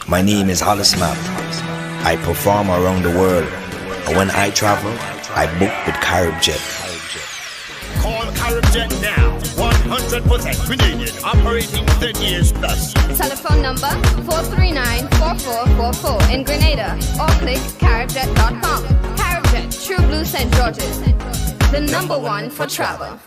My name is Hollis Map. I perform around the world. And when I travel, I book with CaribJet. Call CaribJet now. 100% Grenadian, operating 10 years plus. Telephone number 439-4444 in Grenada or click caribjet.com. CaribJet, True Blue St. George's. The number one for travel.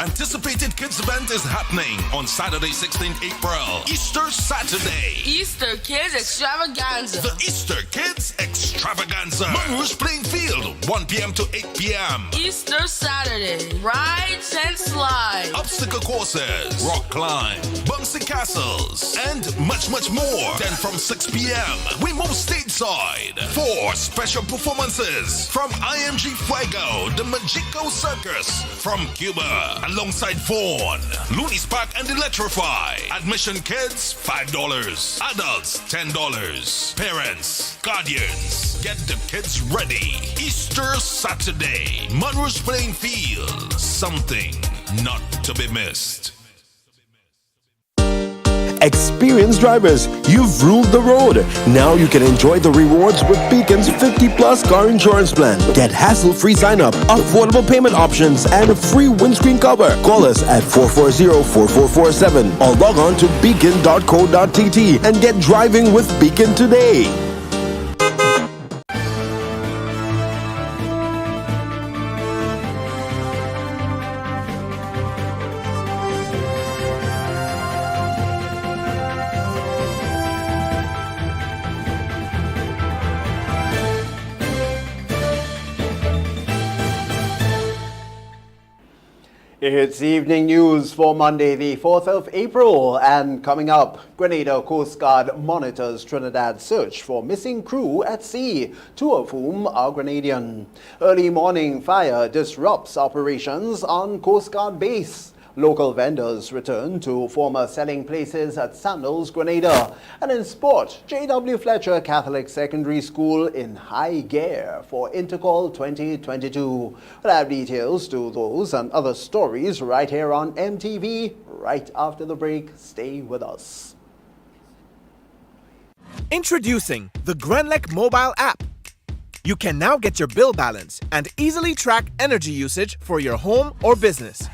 Anticipated kids event is happening on Saturday, 16th April, Easter Saturday. Easter Kids Extravaganza. The Easter Kids Extravaganza. Monroe's playing field, 1 p.m. to 8 p.m. Easter Saturday, rides and slides, obstacle courses, rock climb, bouncy castles, and much more. Then from 6 p.m., we move stateside for special performances from IMG Fuego, the Magico Circus from Cuba, alongside Vaughn, Looney's Park and Electrify. Admission kids, $5. Adults, $10. Parents, guardians, get the kids ready. Easter Saturday, Monroe's playing field. Something not to be missed. Experienced drivers, you've ruled the road. Now you can enjoy the rewards with Beacon's 50+ car insurance plan. Get hassle-free sign-up, affordable payment options, and a free windscreen cover. Call us at 440-4447 or log on to beacon.co.tt and get driving with Beacon today. It's evening news for Monday, the 4th of April, and coming up, Grenada Coast Guard monitors Trinidad's search for missing crew at sea, 2 of whom are Grenadian. Early morning fire disrupts operations on Coast Guard base. Local vendors return to former selling places at Sandals, Grenada. And in sport, J.W. Fletcher Catholic Secondary School in high gear for Intercall 2022. We'll have details to those and other stories right here on MTV right after the break. Stay with us. Introducing the Grenlec mobile app. You can now get your bill balance and easily track energy usage for your home or business.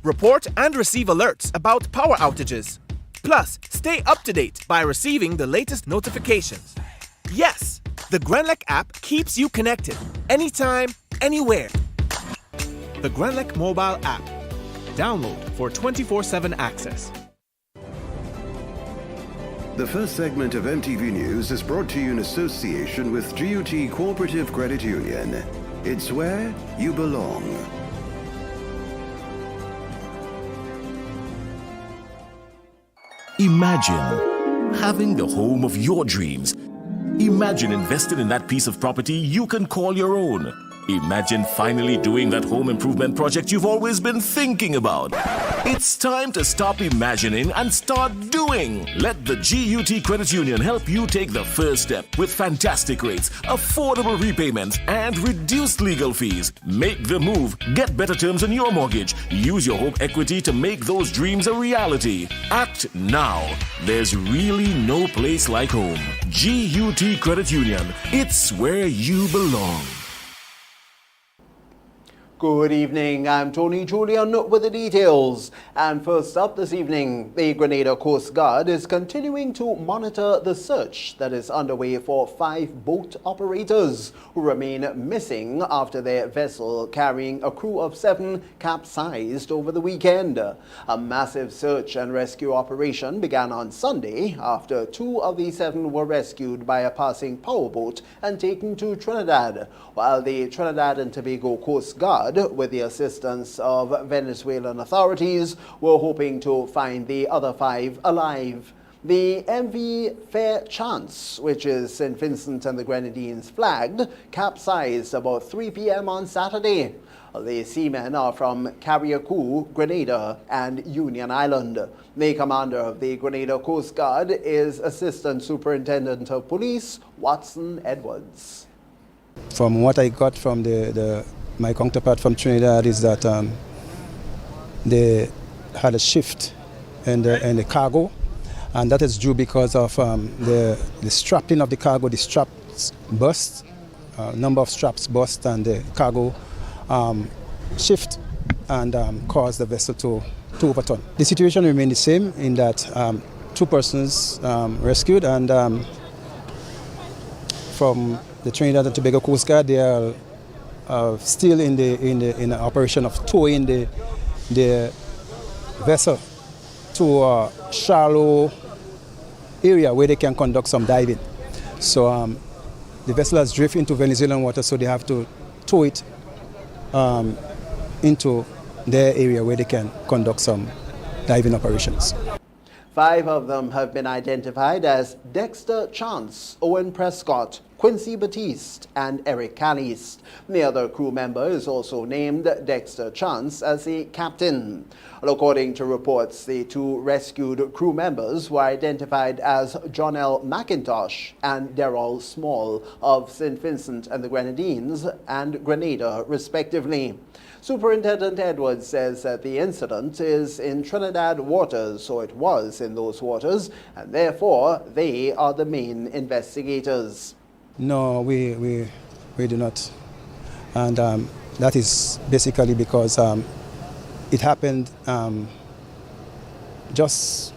Report and receive alerts about power outages. Plus, stay up to date by receiving the latest notifications. Yes, the Grenlec app keeps you connected anytime, anywhere. The Grenlec mobile app. Download for 24/7 access. The first segment of MTV News is brought to you in association with GUT Cooperative Credit Union. It's where you belong. Imagine having the home of your dreams. Imagine investing in that piece of property you can call your own. Imagine finally doing that home improvement project you've always been thinking about. It's time to stop imagining and start doing. Let the GUT Credit Union help you take the first step with fantastic rates, affordable repayments, and reduced legal fees. Make the move. Get better terms on your mortgage. Use your home equity to make those dreams a reality. Act now. There's really no place like home. GUT Credit Union. It's where you belong. Good evening, I'm Tony Julian with the details. And first up this evening, the Grenada Coast Guard is continuing to monitor the search that is underway for 5 boat operators who remain missing after their vessel carrying a crew of 7 capsized over the weekend. A massive search and rescue operation began on Sunday after 2 of the 7 were rescued by a passing powerboat and taken to Trinidad, while the Trinidad and Tobago Coast Guard Squad, with the assistance of Venezuelan authorities, were hoping to find the other 5 alive. The MV Fair Chance, which is St. Vincent and the Grenadines flagged, capsized about 3 p.m. on Saturday. The seamen are from Carriacou, Grenada, and Union Island. The commander of the Grenada Coast Guard is Assistant Superintendent of Police Watson Edwards. From what I got from my counterpart from Trinidad is that they had a shift in the cargo, and that is due because of the strapping of the cargo. The straps burst, number of straps burst, and the cargo shift and caused the vessel to overturn. The situation remained the same in that 2 persons rescued, and from the Trinidad and Tobago Coast Guard, they are still in the operation of towing the vessel to a shallow area where they can conduct some diving. So the vessel has drifted into Venezuelan water, so they have to tow it into their area where they can conduct some diving operations. 5 of them have been identified as Dexter Chance, Owen Prescott, Quincy Batiste, and Eric Caliste. The other crew member is also named Dexter Chance as the captain. According to reports, the 2 rescued crew members were identified as John L. McIntosh and Darrell Small of St. Vincent and the Grenadines and Grenada, respectively. Superintendent Edwards says that the incident is in Trinidad waters, so it was in those waters, and therefore they are the main investigators. No, we do not. And that is basically because it happened just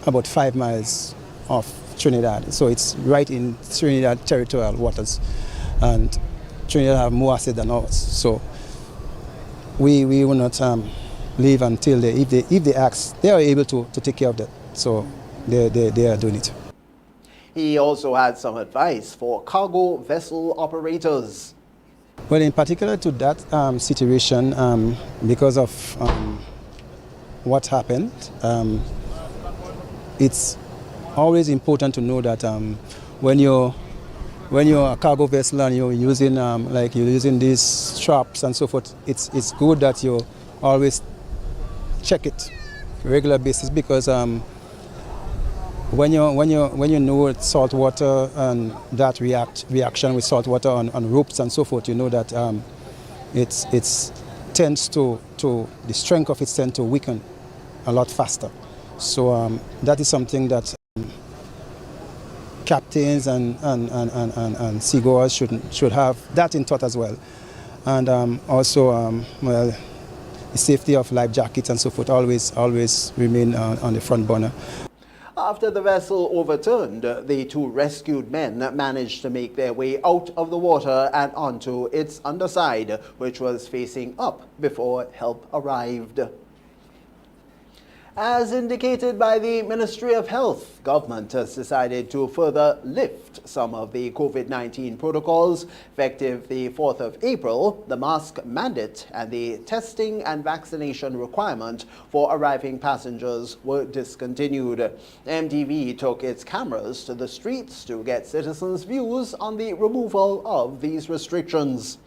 about 5 miles off Trinidad. So it's right in Trinidad territorial waters. And Trinidad have more acid than ours. So we will not leave until if they ask, they are able to take care of that. So they are doing it. He also had some advice for cargo vessel operators. Well, in particular to that situation, because of what happened, it's always important to know that when you're a cargo vessel and you're using these straps and so forth, it's good that you always check it on a regular basis, because when you know salt water and that reaction with salt water on ropes and so forth, you know that the strength of it tends to weaken a lot faster. So that is something that captains and seagoers should have that in thought as well. And also, the safety of life jackets and so forth always remain on the front burner. After the vessel overturned, the 2 rescued men managed to make their way out of the water and onto its underside, which was facing up before help arrived. As indicated by the Ministry of Health, government has decided to further lift some of the COVID-19 protocols. Effective the 4th of April, the mask mandate and the testing and vaccination requirement for arriving passengers were discontinued. MTV took its cameras to the streets to get citizens' views on the removal of these restrictions.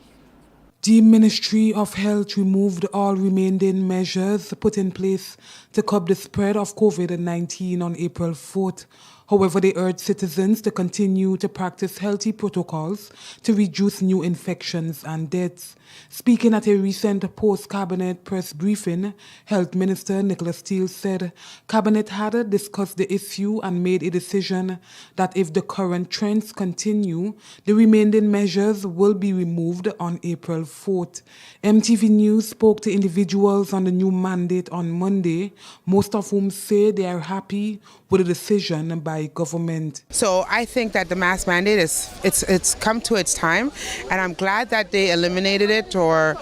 The Ministry of Health removed all remaining measures put in place to curb the spread of COVID-19 on April 4th. However, they urged citizens to continue to practice healthy protocols to reduce new infections and deaths. Speaking at a recent post-cabinet press briefing, Health Minister Nicholas Steele said Cabinet had discussed the issue and made a decision that if the current trends continue, the remaining measures will be removed on April 4th. MTV News spoke to individuals on the new mandate on Monday, most of whom say they are happy with a decision by government. So I think that the mask mandate it's come to its time, and I'm glad that they eliminated it, or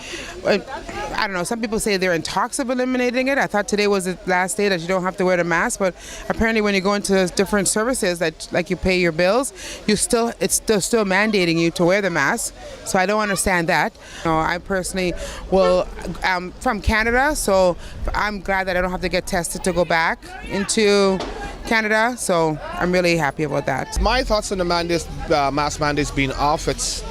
I don't know, some people say they're in talks of eliminating it. I thought today was the last day that you don't have to wear the mask, but apparently when you go into different services that like you pay your bills, it's still mandating you to wear the mask. So I don't understand that. I personally I'm from Canada, so I'm glad that I don't have to get tested to go back into Canada, so I'm really happy about that. My thoughts on the mask mandates being off, it's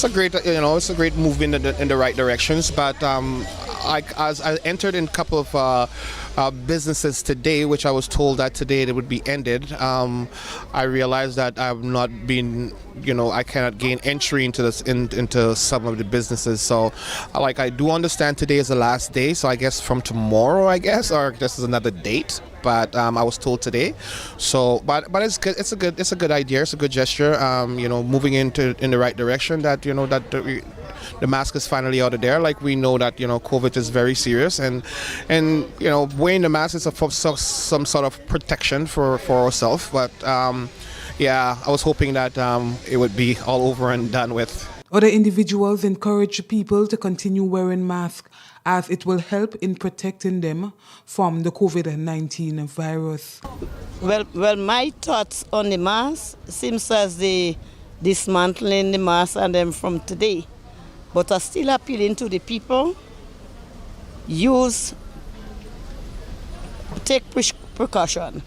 a great, it's a great move in the right directions. But as I entered in a couple of businesses today, which I was told that today it would be ended, I realized that I'm not being, I cannot gain entry into this into some of the businesses. So, I do understand today is the last day. So I guess from tomorrow, or this is another date. But I was told today, so but it's good. It's a good idea. It's a good gesture. Moving in the right direction. That that the mask is finally out of there. Like we know that COVID is very serious, and wearing the mask is some sort of protection for ourselves. But I was hoping that it would be all over and done with. Other individuals encourage people to continue wearing masks as it will help in protecting them from the COVID-19 virus. Well, my thoughts on the mask seems as the dismantling the mask and them from today. But I'm still appealing to the people, take precaution.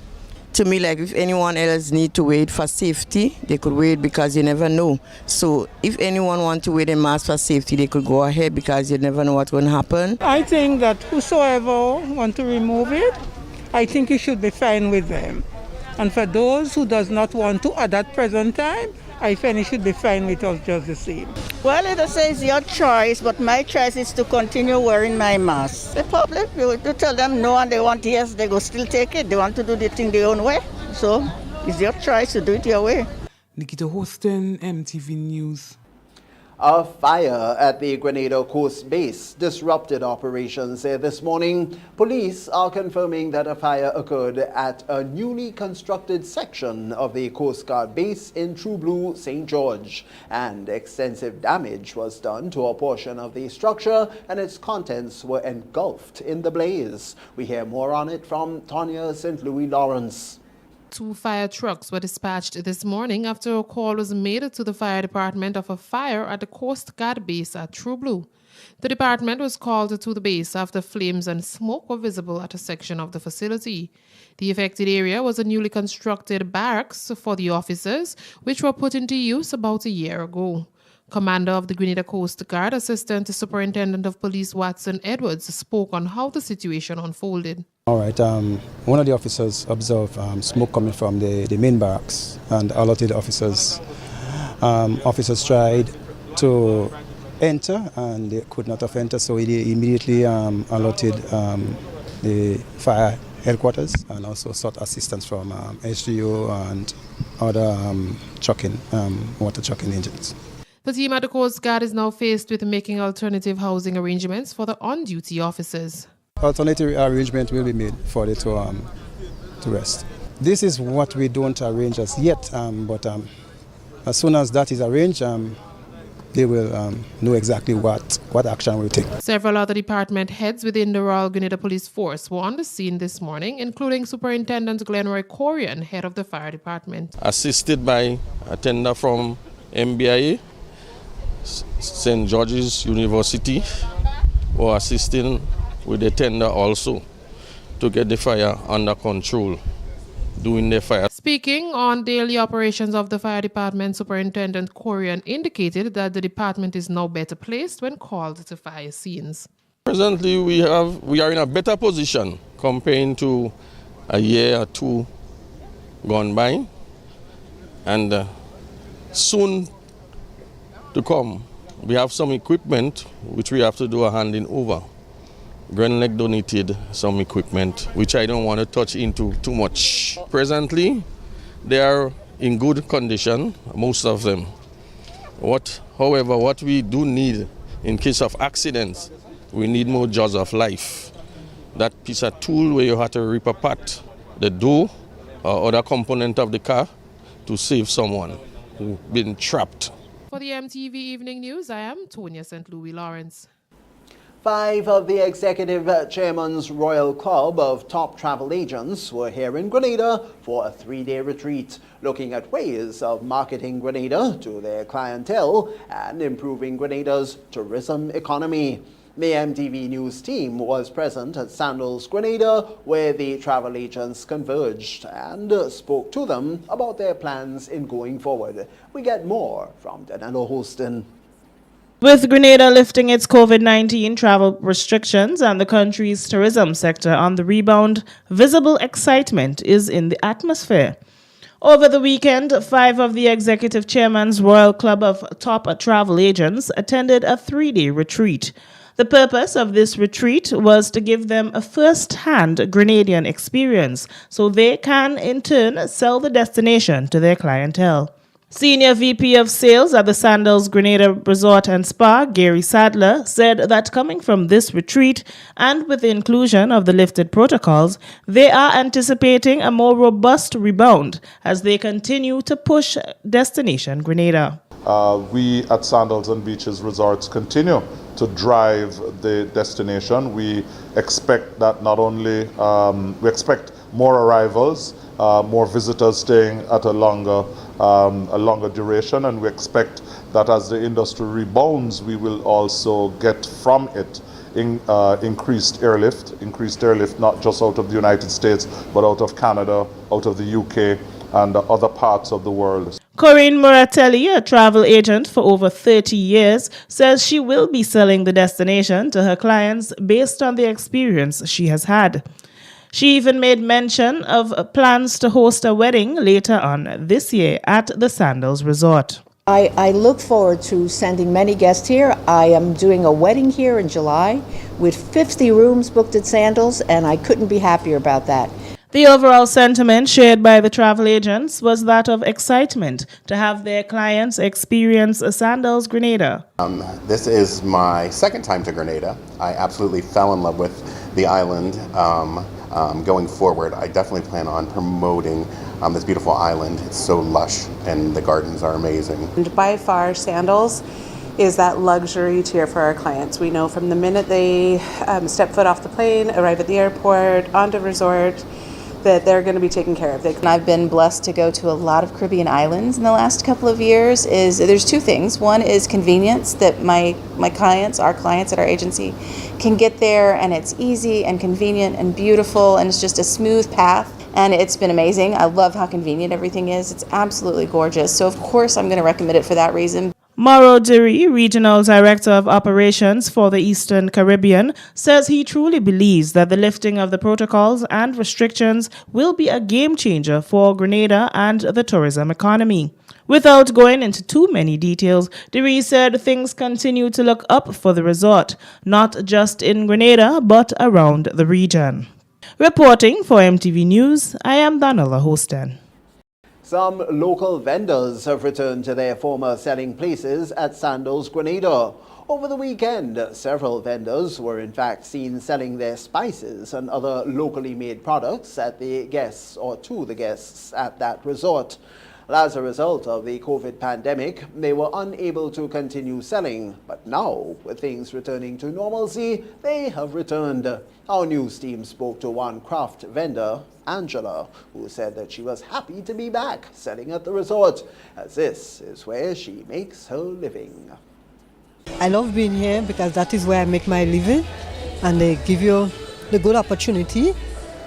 To me, if anyone else need to wait for safety, they could wait because you never know. So if anyone want to wear a mask for safety, they could go ahead because you never know what's going to happen. I think that whosoever want to remove it, I think it should be fine with them. And for those who does not want to at that present time, I think it should be fine with us just the same. Well, it says your choice, but my choice is to continue wearing my mask. The public, you tell them no and they want yes, they go still take it. They want to do the thing their own way. So it's your choice to do it your way. Nikita Houston, MTV News. A fire at the Grenada Coast Base disrupted operations there this morning. Police are confirming that a fire occurred at a newly constructed section of the Coast Guard base in True Blue, St. George, and extensive damage was done to a portion of the structure and its contents were engulfed in the blaze. We hear more on it from Tanya St. Louis Lawrence. 2 fire trucks were dispatched this morning after a call was made to the fire department of a fire at the Coast Guard base at True Blue. The department was called to the base after flames and smoke were visible at a section of the facility. The affected area was a newly constructed barracks for the officers, which were put into use about a year ago. Commander of the Grenada Coast Guard, Assistant Superintendent of Police Watson Edwards, spoke on how the situation unfolded. All right, one of the officers observed smoke coming from the main barracks and alerted officers. Officers tried to enter and they could not have entered, so he immediately alerted the fire headquarters and also sought assistance from SGO and other water trucking engines. The team at the Coast Guard is now faced with making alternative housing arrangements for the on-duty officers. Alternative arrangement will be made for them to rest. This is what we don't arrange as yet, but as soon as that is arranged, they will know exactly what action we'll take. Several other department heads within the Royal Grenada Police Force were on the scene this morning, including Superintendent Glenroy Corian, head of the fire department. Assisted by a tender from MBIA, St. George's University, were assisting with the tender also to get the fire under control, doing the fire. Speaking on daily operations of the fire department, Superintendent Corian indicated that the department is now better placed when called to fire scenes. Presently, we are in a better position comparing to a year or two gone by, and soon to come, we have some equipment which we have to do a handing over. Grenlec donated some equipment which I don't want to touch into too much. Presently, they are in good condition, most of them. However, what we do need in case of accidents, we need more jaws of life. That piece of tool where you have to rip apart the door or other component of the car to save someone who's been trapped. For the MTV Evening News, I am Tonya St. Louis Lawrence. 5 of the executive chairman's Royal Club of top travel agents were here in Grenada for a 3-day retreat, looking at ways of marketing Grenada to their clientele and improving Grenada's tourism economy. The MTV News team was present at Sandals, Grenada, where the travel agents converged and spoke to them about their plans in going forward. We get more from Danilo Holston. With Grenada lifting its COVID-19 travel restrictions and the country's tourism sector on the rebound, visible excitement is in the atmosphere. Over the weekend, 5 of the executive chairman's Royal Club of top travel agents attended a 3-day retreat. The purpose of this retreat was to give them a first-hand Grenadian experience so they can, in turn, sell the destination to their clientele. Senior VP of Sales at the Sandals Grenada Resort and Spa, Gary Sadler, said that coming from this retreat and with the inclusion of the lifted protocols, they are anticipating a more robust rebound as they continue to push Destination Grenada. We at Sandals and Beaches Resorts continue to drive the destination. We expect that not only, we expect more arrivals, more visitors staying at a longer duration, and we expect that as the industry rebounds, we will also get from it increased airlift not just out of the United States, but out of Canada, out of the UK, and other parts of the world. Corinne Moratelli, a travel agent for over 30 years, says she will be selling the destination to her clients based on the experience she has had. She even made mention of plans to host a wedding later on this year at the Sandals Resort. I look forward to sending many guests here. I am doing a wedding here in July with 50 rooms booked at Sandals, and I couldn't be happier about that. The overall sentiment shared by the travel agents was that of excitement to have their clients experience Sandals Grenada. This is my second time to Grenada. I absolutely fell in love with the island. Going forward, I definitely plan on promoting this beautiful island. It's so lush and the gardens are amazing. And by far, Sandals is that luxury tier for our clients. We know from the minute they step foot off the plane, arrive at the airport, onto resort, that they're going to be taken care of. And I've been blessed to go to a lot of Caribbean islands in the last couple of years. There's 2 things. One is convenience, that my clients, our clients at our agency, can get there and it's easy and convenient and beautiful and it's just a smooth path. And it's been amazing. I love how convenient everything is. It's absolutely gorgeous. So of course I'm going to recommend it for that reason. Mauro Dury, Regional Director of Operations for the Eastern Caribbean, says he truly believes that the lifting of the protocols and restrictions will be a game changer for Grenada and the tourism economy. Without going into too many details, Dury said things continue to look up for the resort, not just in Grenada, but around the region. Reporting for MTV News, I am Danila Hostin. Some local vendors have returned to their former selling places at Sandals Grenada. Over the weekend, several vendors were in fact seen selling their spices and other locally made products at the guests or to the guests at that resort. As a result of the COVID pandemic, they were unable to continue selling, but now, with things returning to normalcy, they have returned. Our news team spoke to one craft vendor, Angela, who said that she was happy to be back selling at the resort, as this is where she makes her living. I love being here because that is where I make my living, and they give you the good opportunity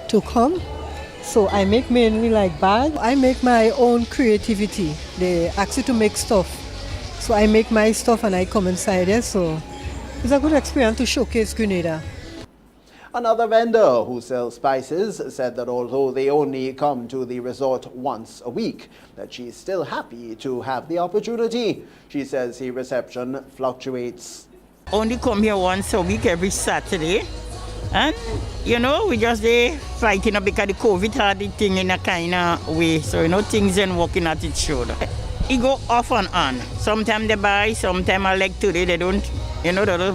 to come. So I make mainly like bags. I make my own creativity. They ask you to make stuff. So I make my stuff and I come inside there. So it's a good experience to showcase Grenada. Another vendor who sells spices said that although they only come to the resort once a week, that she's still happy to have the opportunity. She says the reception fluctuates. Only come here once a week, every Saturday. And, you know, we just fighting up because the COVID had the thing in a kind of way. So, you know, things ain't working at its shoulder. It go off and on. Sometimes they buy, sometimes I like today, they don't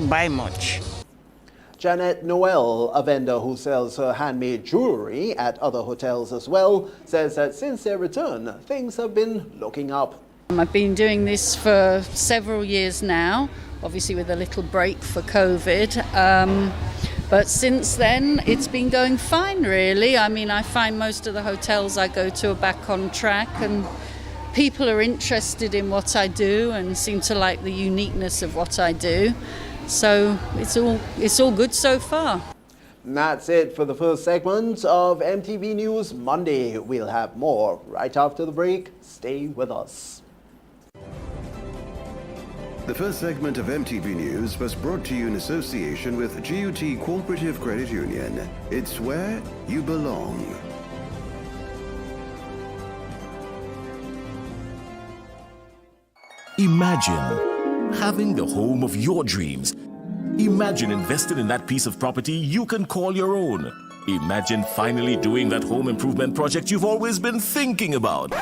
buy much. Janet Noel, a vendor who sells her handmade jewelry at other hotels as well, says that since their return, things have been looking up. I've been doing this for several years now, obviously with a little break for COVID. But since then, it's been going fine, really. I mean, I find most of the hotels I go to are back on track, and people are interested in what I do and seem to like the uniqueness of what I do. So it's all good so far. And that's it for the first segment of MTV News Monday. We'll have more right after the break. Stay with us. The first segment of MTV News was brought to you in association with GUT Cooperative Credit Union. It's where you belong. Imagine having the home of your dreams. Imagine investing in that piece of property you can call your own. Imagine finally doing that home improvement project you've always been thinking about.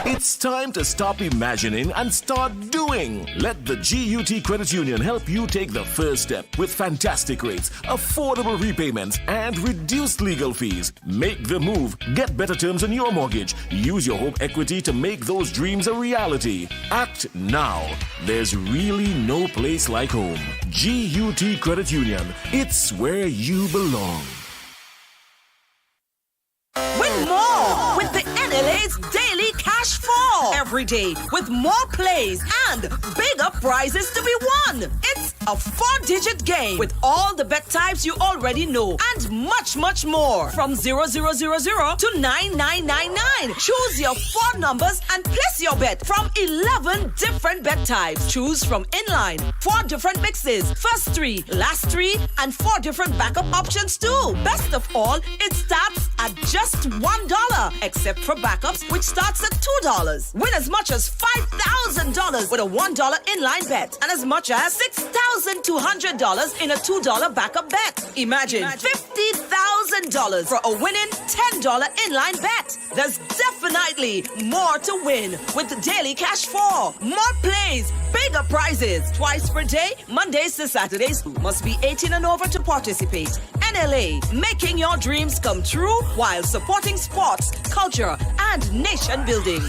It's time to stop imagining and start doing. Let the GUT Credit Union help you take the first step with fantastic rates, affordable repayments, and reduced legal fees. Make the move. Get better terms on your mortgage. Use your home equity to make those dreams a reality. Act now. There's really no place like home. GUT Credit Union. It's where you belong. Win more with the NLA's Daily Cash 4 every day with more plays and bigger prizes to be won. It's a 4-digit game with all the bet types you already know and much, much more. From 0000 to 9999. Choose your 4 numbers and place your bet from 11 different bet types. Choose from inline, 4 different mixes, first 3, last 3, and 4 different backup options too. Best of all, it starts at just $1, except for backups, which starts at $2. Win as much as $5,000 with a $1 inline bet and as much as $6,200 in a $2 backup bet. Imagine $50,000 for a winning $10 inline bet. There's definitely more to win with the Daily Cash 4. More plays, bigger prizes, twice per day, Mondays to Saturdays. Must be 18 and over to participate. NLA, making your dreams come true while supporting sports, culture, and nation building.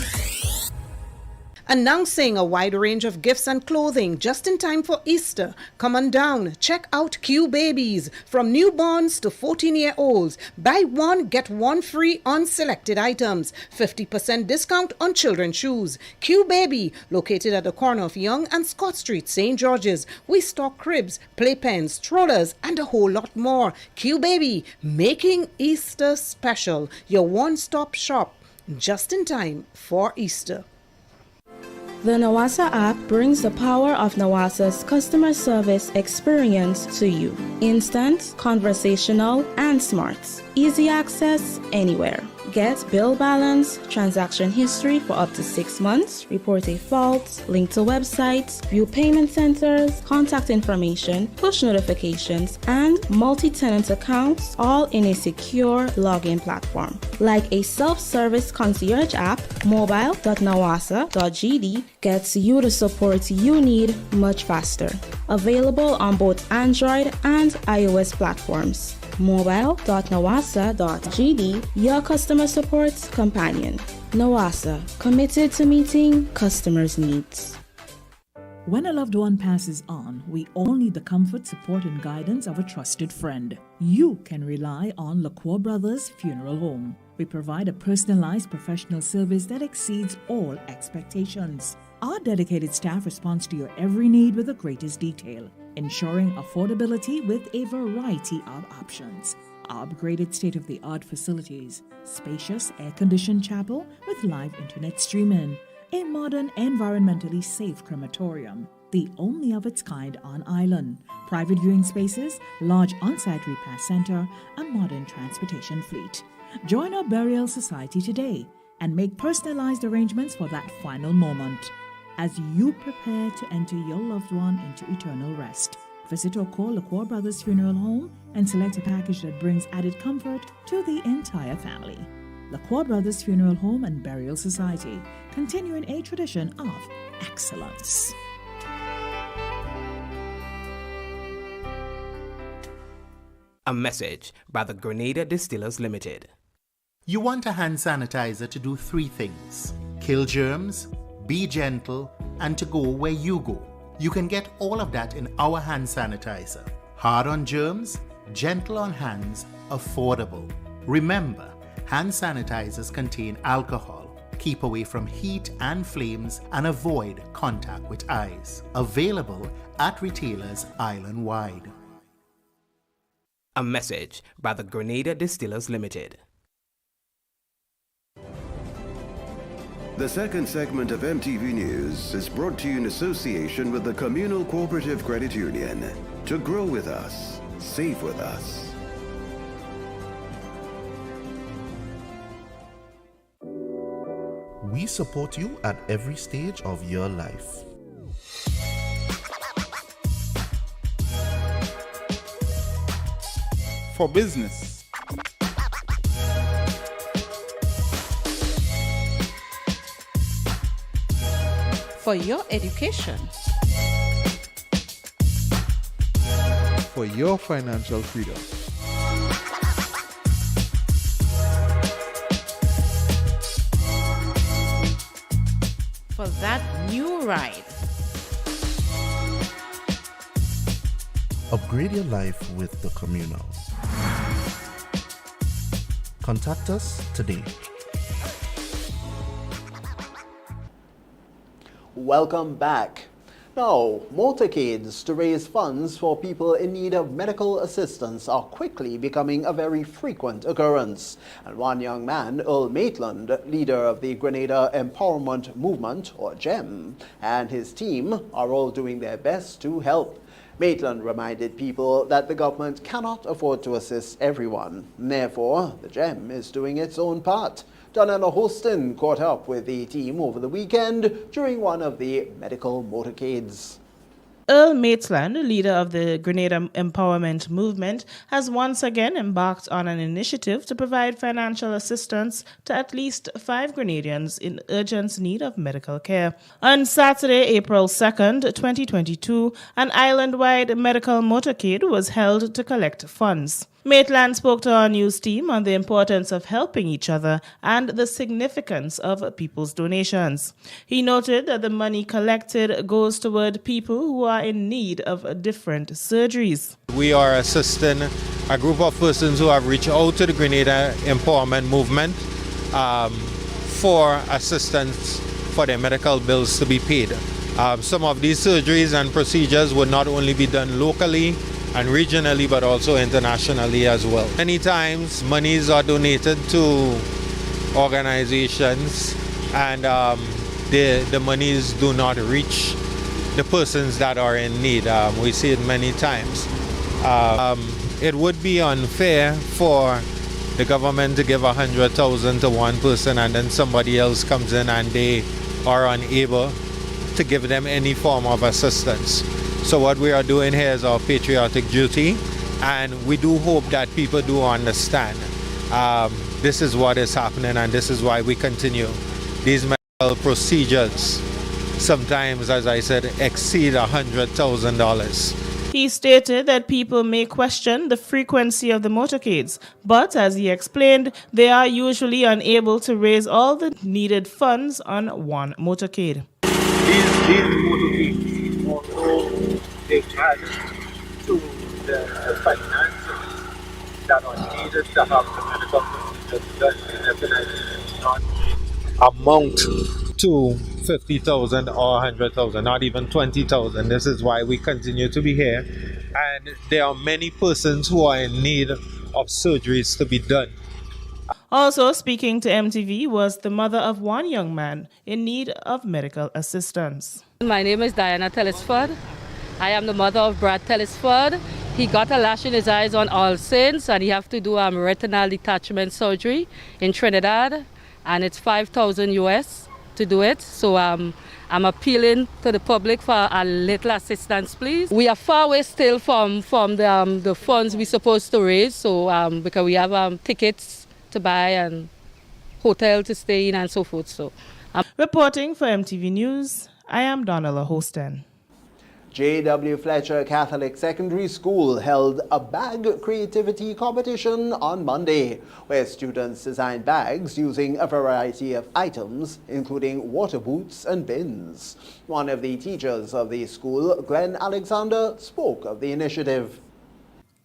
Announcing a wide range of gifts and clothing just in time for Easter. Come on down, check out Q Babies. From newborns to 14-year-olds. Buy one, get one free on selected items. 50% discount on children's shoes. Q Baby, located at the corner of Young and Scott Street, St. George's. We stock cribs, playpens, strollers, and a whole lot more. Q Baby, making Easter special. Your one-stop shop, just in time for Easter. The Nawasa app brings the power of Nawasa's customer service experience to you. Instant, conversational, and smart. Easy access anywhere. Get bill balance, transaction history for up to 6 months, report a fault, link to websites, view payment centers, contact information, push notifications, and multi-tenant accounts, all in a secure login platform. Like a self-service concierge app, mobile.nawasa.gd gets you the support you need much faster. Available on both Android and iOS platforms. mobile.nawasa.gd, your customer support companion. Nawasa, committed to meeting customers' needs. When a loved one passes on, we all need the comfort, support, and guidance of a trusted friend. You can rely on LaCour Brothers Funeral Home. We provide a personalized professional service that exceeds all expectations. Our dedicated staff responds to your every need with the greatest detail, ensuring affordability with a variety of options. Our upgraded state-of-the-art facilities, spacious air-conditioned chapel with live internet streaming, a modern, environmentally safe crematorium, the only of its kind on island, private viewing spaces, large on-site repast center, a modern transportation fleet. Join our burial society today and make personalized arrangements for that final moment as you prepare to enter your loved one into eternal rest. Visit or call LaCour Brothers Funeral Home and select a package that brings added comfort to the entire family. LaCour Brothers Funeral Home and Burial Society, continuing a tradition of excellence. A message by the Grenada Distillers Limited. You want a hand sanitizer to do 3 things: kill germs, be gentle, and to go where you go. You can get all of that in our hand sanitizer. Hard on germs, gentle on hands, affordable. Remember, hand sanitizers contain alcohol. Keep away from heat and flames and avoid contact with eyes. Available at retailers island-wide. A message by the Grenada Distillers Limited. The second segment of MTV News is brought to you in association with the Communal Cooperative Credit Union. To grow with us, save with us. We support you at every stage of your life. For business, for your education, for your financial freedom, for that new ride. Upgrade your life with the Communal. Contact us today. Welcome back. Now, motorcades to raise funds for people in need of medical assistance are quickly becoming a very frequent occurrence. And one young man, Earl Maitland, leader of the Grenada Empowerment Movement, or GEM, and his team are all doing their best to help. Maitland reminded people that the government cannot afford to assist everyone. Therefore, the GEM is doing its own part. Donna Hostin caught up with the team over the weekend during one of the medical motorcades. Earl Maitland, leader of the Grenada Empowerment Movement, has once again embarked on an initiative to provide financial assistance to at least 5 Grenadians in urgent need of medical care. On Saturday, April 2nd, 2022, an island-wide medical motorcade was held to collect funds. Maitland spoke to our news team on the importance of helping each other and the significance of people's donations. He noted that the money collected goes toward people who are in need of different surgeries. We are assisting a group of persons who have reached out to the Grenada Empowerment Movement for assistance for their medical bills to be paid. Some of these surgeries and procedures would not only be done locally and regionally, but also internationally as well. Many times monies are donated to organizations and the monies do not reach the persons that are in need. We see it many times. It would be unfair for the government to give 100,000 to one person and then somebody else comes in and they are unable to give them any form of assistance. So what we are doing here is our patriotic duty, and we do hope that people do understand this is what is happening and this is why we continue. These medical procedures sometimes, as I said, exceed $100,000. He stated that people may question the frequency of the motorcades, but as he explained, they are usually unable to raise all the needed funds on one motorcade. These motorcades also take charge to the finances that are needed to have the medical procedures done in not amount to 50,000 or 100,000, not even 20,000. This is why we continue to be here. And there are many persons who are in need of surgeries to be done. Also speaking to MTV was the mother of one young man in need of medical assistance. My name is Diana Telesford. I am the mother of Brad Telesford. He got a lash in his eyes on All Saints and he have to do retinal detachment surgery in Trinidad, and it's $5,000 US to do it. So I'm appealing to the public for a little assistance, please. We are far away still from the funds we're supposed to raise, so because we have tickets to buy and hotel to stay in and so forth. So, reporting for MTV News, I am Donna Hostin. J.W. Fletcher Catholic Secondary School held a bag creativity competition on Monday, where students designed bags using a variety of items, including water boots and bins. One of the teachers of the school, Glenn Alexander, spoke of the initiative.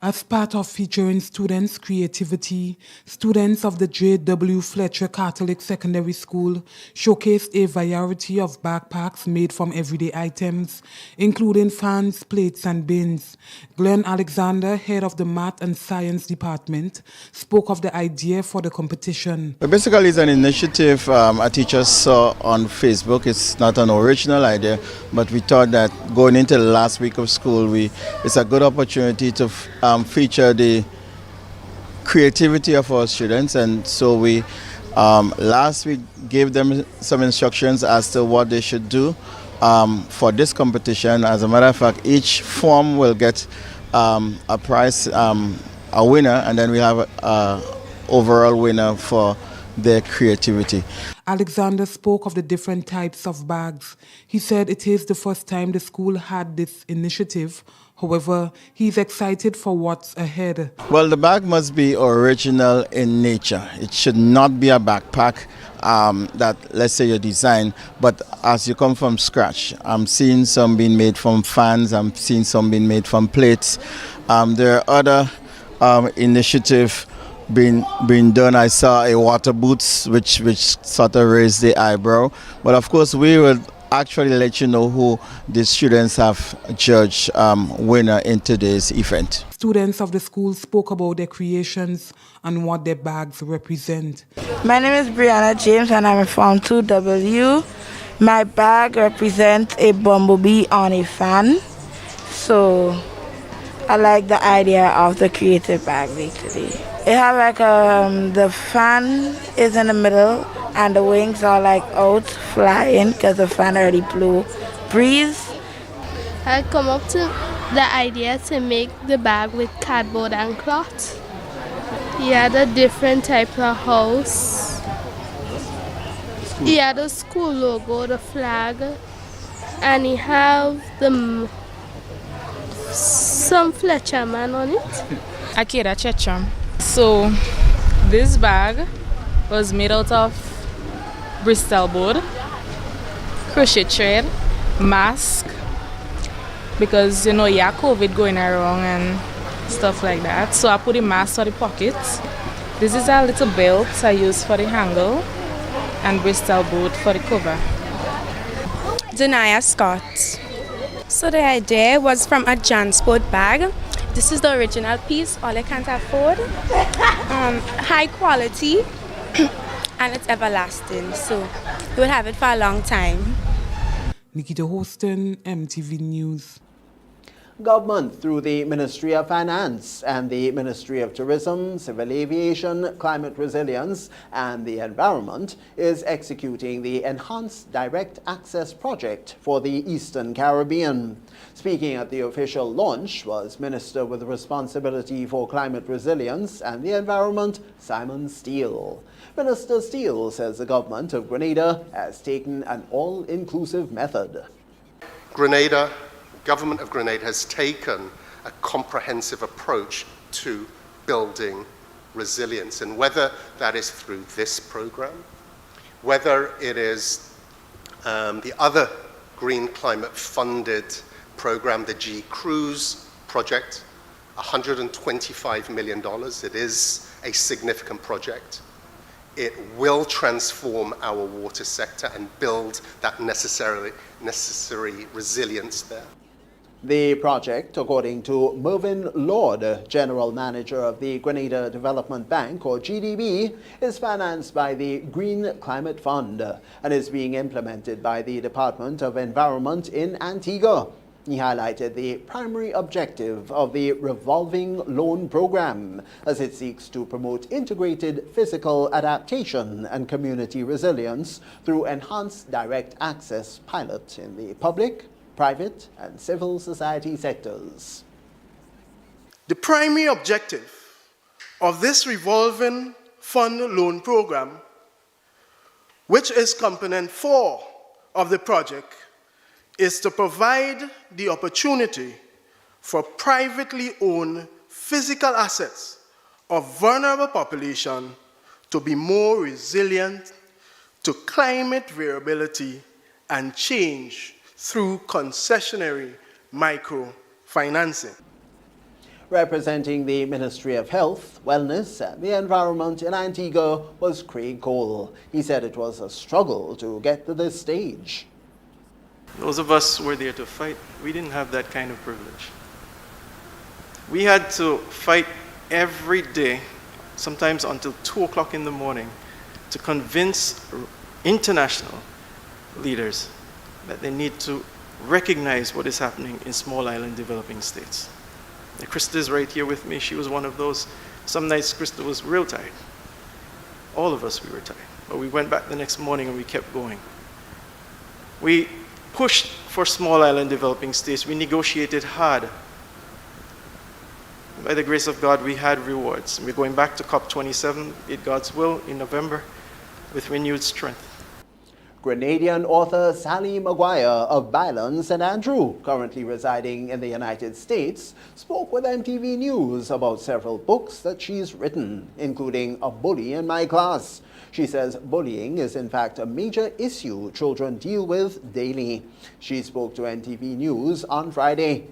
As part of featuring students' creativity, students of the J.W. Fletcher Catholic Secondary School showcased a variety of backpacks made from everyday items, including fans, plates, and bins. Glenn Alexander, head of the Math and Science Department, spoke of the idea for the competition. Basically, it's an initiative a teacher saw on Facebook. It's not an original idea, but we thought that going into the last week of school, it's a good opportunity to feature the creativity of our students, and so we last week gave them some instructions as to what they should do for this competition. As a matter of fact, each form will get a prize, a winner, and then we have an overall winner for their creativity. Alexander spoke of the different types of bags. He said it is the first time the school had this initiative. However, he's excited for what's ahead. Well, the bag must be original in nature. It should not be a backpack that, let's say, you design, but as you come from scratch. I'm seeing some being made from fans, I'm seeing some being made from plates. There are other initiatives being done. I saw a water boots, which sort of raised the eyebrow. But of course, we will actually let you know who the students have judged winner in today's event. Students of the school spoke about their creations and what their bags represent. My name is Brianna James and I'm from 2W. My bag represents a bumblebee on a fan. So I like the idea of the creative bag basically. It have like the fan is in the middle and the wings are like out flying because the fan already blew breeze. I come up to the idea to make the bag with cardboard and cloth. He had a different type of house. He had the school logo, the flag, and he have some Fletcher man on it. Akira Checham. So this bag was made out of Bristol board, crochet thread, mask, because you know COVID going around and stuff like that. So I put the mask on the pockets. This is a little belt I use for the handle and Bristol board for the cover. Denaya Scott. So the idea was from a Jansport bag. This is the original piece, all I can't afford. High quality and it's everlasting, so you will have it for a long time. Nikita Houston, MTV News. Government, through the Ministry of Finance and the Ministry of Tourism, Civil Aviation, Climate Resilience and the Environment, is executing the Enhanced Direct Access Project for the Eastern Caribbean. Speaking at the official launch was Minister with responsibility for climate resilience and the environment, Simon Steele. Minister Steele says the government of Grenada has taken an all-inclusive method. Government of Grenada has taken a comprehensive approach to building resilience, and whether that is through this program, whether it is the other green climate funded program, the G Cruise project, $125 million. It is a significant project. It will transform our water sector and build that necessary resilience there. The project, according to Mervyn Lord, General Manager of the Grenada Development Bank, or GDB, is financed by the Green Climate Fund and is being implemented by the Department of Environment in Antigua. He highlighted the primary objective of the revolving loan program as it seeks to promote integrated physical adaptation and community resilience through enhanced direct access pilot in the public, private and civil society sectors. The primary objective of this revolving fund loan program, which is component 4 of the project, is to provide the opportunity for privately owned physical assets of vulnerable population to be more resilient to climate variability and change through concessionary microfinancing. Representing the Ministry of Health, Wellness and the Environment in Antigua was Craig Cole. He said it was a struggle to get to this stage. Those of us who were there to fight, we didn't have that kind of privilege. We had to fight every day, sometimes until 2 o'clock in the morning, to convince international leaders that they need to recognize what is happening in small island developing states. And Krista is right here with me. She was one of those. Some nights Krista was real tired. All of us, we were tired. But we went back the next morning and we kept going. We pushed for small island developing states. We negotiated hard. By the grace of God, we had rewards. We're going back to COP27, in God's will, in November, with renewed strength. Grenadian author Sally Maguire of Byron St. Andrew, currently residing in the United States, spoke with MTV News about several books that she's written, including A Bully in My Class. She says bullying is in fact a major issue children deal with daily. She spoke to MTV News on Friday.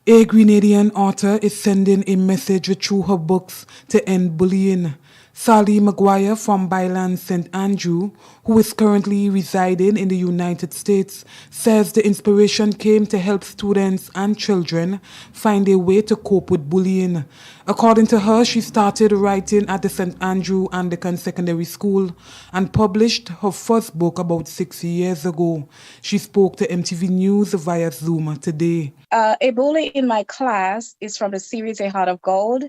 A Grenadian author is sending a message through her books to end bullying. Sally Maguire from Byland St. Andrew, who is currently residing in the United States, says the inspiration came to help students and children find a way to cope with bullying. According to her, she started writing at the St. Andrew Anglican Secondary School and published her first book about 6 years ago. She spoke to MTV News via Zoom today. A Bully in My Class is from the series A Heart of Gold.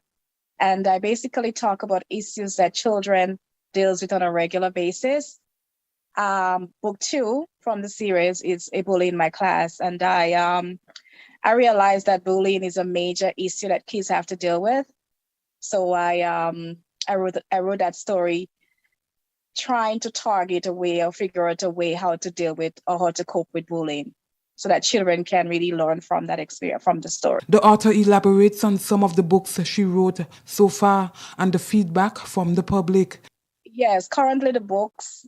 And I basically talk about issues that children deals with on a regular basis. Book 2 from the series is A Bully in My Class. And I realized that bullying is a major issue that kids have to deal with. So I wrote that story trying to target a way or figure out a way how to deal with or how to cope with bullying, so that children can really learn from that experience, from the story. The author elaborates on some of the books she wrote so far and the feedback from the public. Yes, currently the books,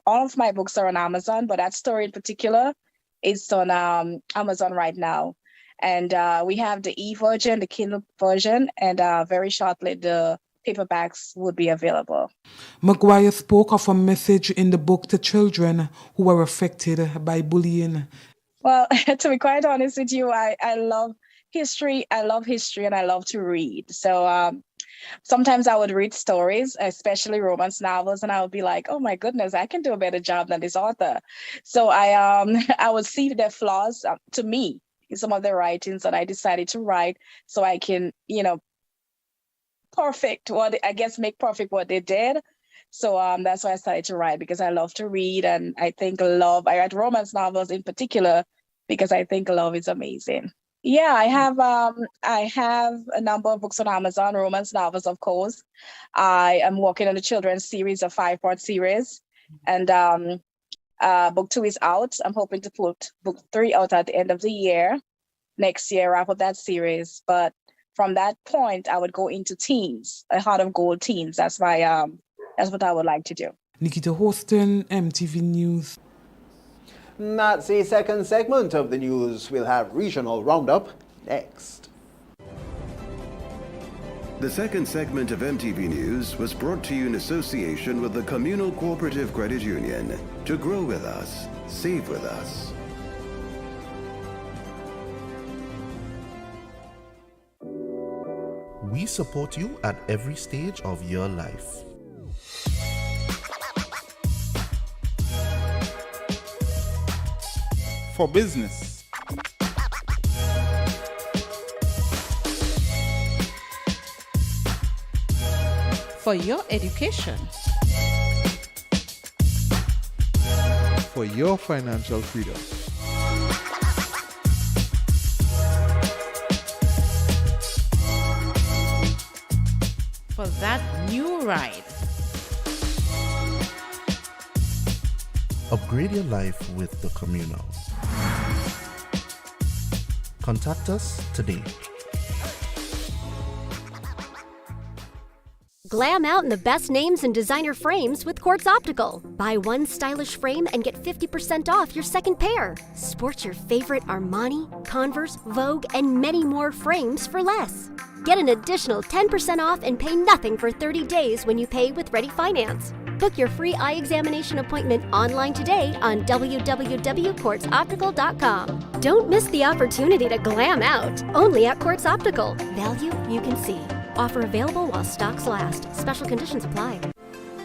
all of my books are on Amazon, but that story in particular is on Amazon right now. And we have the e-version, the Kindle version, and very shortly the paperbacks would be available. Maguire spoke of a message in the book to children who are affected by bullying. Well, to be quite honest with you, I love history. I love history and I love to read. So sometimes I would read stories, especially romance novels, and I would be like, oh my goodness, I can do a better job than this author. So I would see the flaws to me in some of the writings that I decided to write so I can, make perfect what they did. So that's why I started to write, because I love to read, and I write romance novels in particular because I think love is amazing. Yeah, I have a number of books on Amazon, romance novels, of course. I am working on a children's series, a 5-part series, and book 2 is out. I'm hoping to put book 3 out at the end of the year. Next year, wrap up that series. But from that point, I would go into teens, a Heart of Gold teens. That's what I would like to do. Nikita Houston, MTV News. That's the second segment of the news. We'll have Regional Roundup next. The second segment of MTV News was brought to you in association with the Communal Cooperative Credit Union. To grow with us, save with us. We support you at every stage of your life. For business. For your education. For your financial freedom. For that new ride. Upgrade your life with the Communal. Contact us today. Glam out in the best names and designer frames with Quartz Optical. Buy one stylish frame and get 50% off your second pair. Sport your favorite Armani, Converse, Vogue, and many more frames for less. Get an additional 10% off and pay nothing for 30 days when you pay with Ready Finance. Book your free eye examination appointment online today on www.quartzoptical.com. Don't miss the opportunity to glam out, only at Quartz Optical. Value you can see. Offer available while stocks last. Special conditions apply.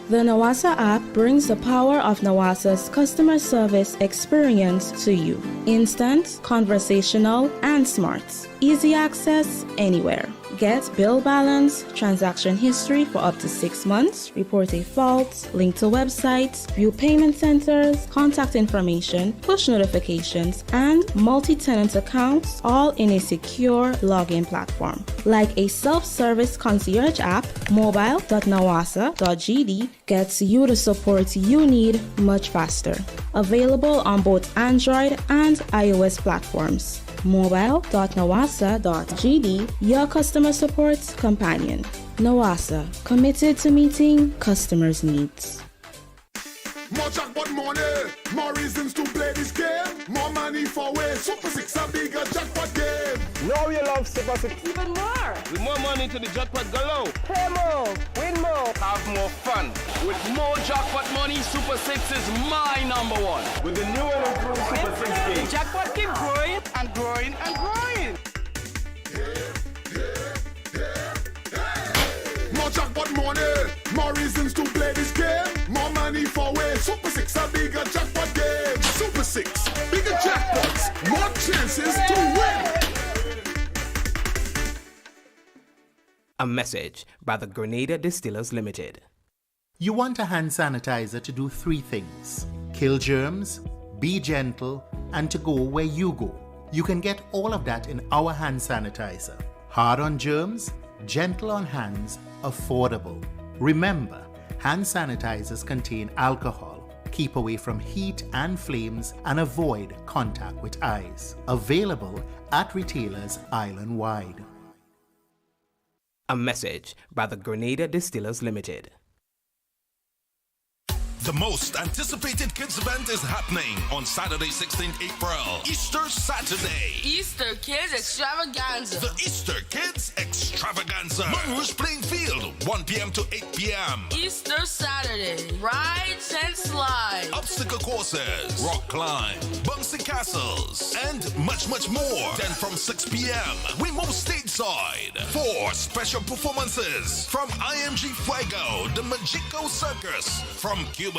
The Nawasa app brings the power of Nawasa's customer service experience to you. Instant, conversational, and smart. Easy access anywhere. Get bill balance, transaction history for up to 6 months, report a fault, link to websites, view payment centers, contact information, push notifications, and multi-tenant accounts, all in a secure login platform. Like a self-service concierge app, mobile.nawasa.gd gets you the support you need much faster. Available on both Android and iOS platforms. Mobile.nawasa.gd, your customer support companion. Nawasa, committed to meeting customers' needs. More jackpot money, more reasons to play this game. More money for way. Super 6 a bigger jackpot game. Now you love Super 6 even more. With more money to the jackpot galore. Play more, win more, have more fun. With more jackpot money, Super 6 is my number one. With the new and improved Super 6 game. The jackpot keep growing and growing and growing. More jackpot money, more reasons to play this game. More money for way. Super 6 a bigger jackpot game. Super 6, bigger jackpots, more chances to win. A message by the Grenada Distillers Limited. You want a hand sanitizer to do 3 things: kill germs, be gentle, and to go where you go. You can get all of that in our hand sanitizer. Hard on germs, gentle on hands, affordable. Remember, hand sanitizers contain alcohol. Keep away from heat and flames and avoid contact with eyes. Available at retailers island-wide. A message by the Grenada Distillers Limited. The most anticipated kids event is happening on Saturday, 16th April, Easter Saturday. Easter Kids Extravaganza. The Easter Kids Extravaganza. Monrouge Playing Field, 1 p.m. to 8 p.m. Easter Saturday. Rides and slides. Obstacle courses, rock climb, bouncy castles, and much, much more. Then from 6 p.m., we move stateside for special performances from IMG Fuego, the Magico Circus from Cuba,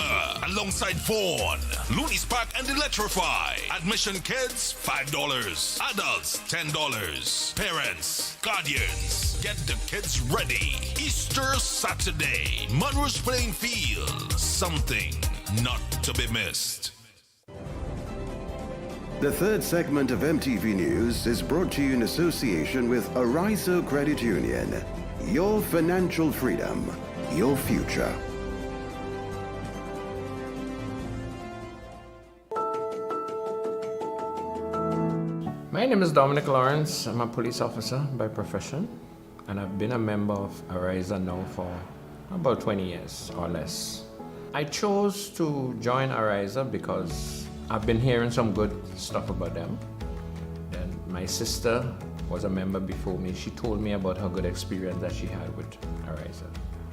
alongside Vaughan, Looney's Park, and Electrify. Admission kids, $5. Adults, $10. Parents, guardians, get the kids ready. Easter Saturday, Monrouge Playing Field. Something not to be missed. The third segment of MTV News is brought to you in association with Arizo Credit Union. Your financial freedom, your future. My name is Dominic Lawrence. I'm a police officer by profession, and I've been a member of Ariza now for about 20 years or less. I chose to join Ariza because I've been hearing some good stuff about them. And my sister was a member before me. She told me about her good experience that she had with Ariza.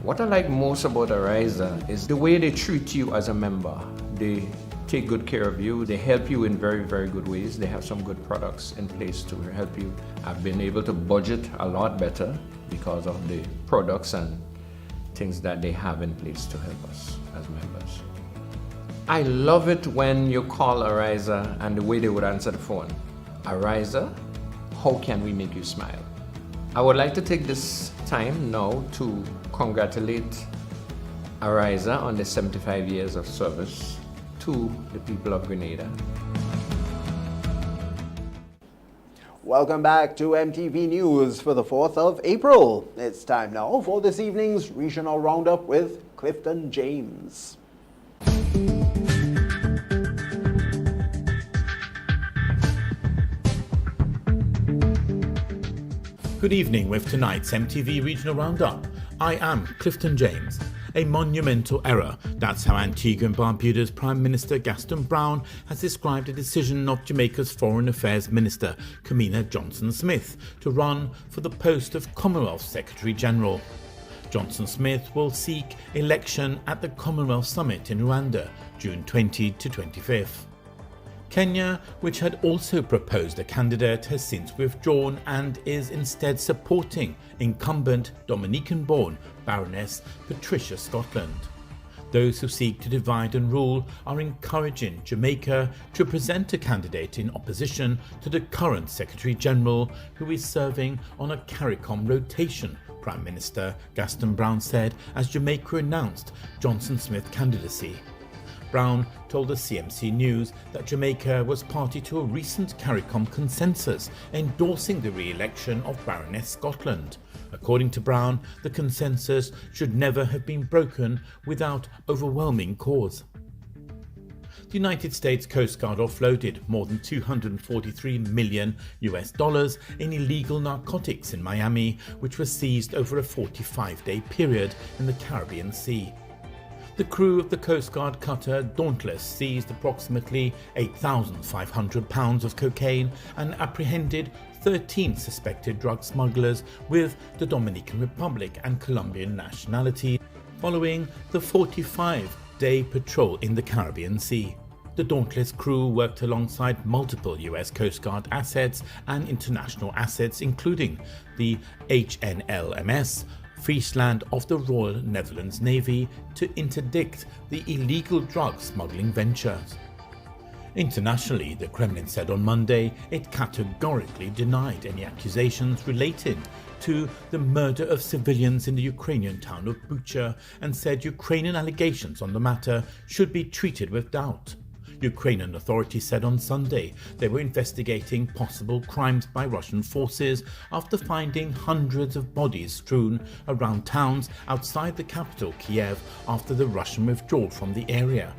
What I like most about Ariza is the way they treat you as a member. They take good care of you. They help you in very, very good ways. They have some good products in place to help you. I've been able to budget a lot better because of the products and things that they have in place to help us as members. I love it when you call Ariza and the way they would answer the phone. Ariza, how can we make you smile? I would like to take this time now to congratulate Ariza on the 75 years of service to the people of Grenada. Welcome back to MTV News for the 4th of April. It's time now for this evening's regional roundup with Clifton James. Good evening with tonight's MTV Regional Roundup. I am Clifton James. A monumental error. That's how Antigua and Barbuda's Prime Minister Gaston Brown has described a decision of Jamaica's Foreign Affairs Minister Kamina Johnson-Smith to run for the post of Commonwealth Secretary General. Johnson-Smith will seek election at the Commonwealth Summit in Rwanda, June 20 to 25th. Kenya, which had also proposed a candidate, has since withdrawn and is instead supporting incumbent Dominican-born Baroness Patricia Scotland. Those who seek to divide and rule are encouraging Jamaica to present a candidate in opposition to the current Secretary-General, who is serving on a CARICOM rotation, Prime Minister Gaston Brown said as Jamaica announced Johnson-Smith's candidacy. Brown told the CMC News that Jamaica was party to a recent CARICOM consensus endorsing the re-election of Baroness Scotland. According to Brown, the consensus should never have been broken without overwhelming cause. The United States Coast Guard offloaded more than $243 million in illegal narcotics in Miami, which was seized over a 45-day period in the Caribbean Sea. The crew of the Coast Guard cutter Dauntless seized approximately 8,500 pounds of cocaine and apprehended 13 suspected drug smugglers with the Dominican Republic and Colombian nationality following the 45-day patrol in the Caribbean Sea. The Dauntless crew worked alongside multiple US Coast Guard assets and international assets, including the HNLMS Friesland of the Royal Netherlands Navy, to interdict the illegal drug smuggling ventures. Internationally, the Kremlin said on Monday it categorically denied any accusations relating to the murder of civilians in the Ukrainian town of Bucha and said Ukrainian allegations on the matter should be treated with doubt. Ukrainian authorities said on Sunday they were investigating possible crimes by Russian forces after finding hundreds of bodies strewn around towns outside the capital, Kiev, after the Russian withdrawal from the area.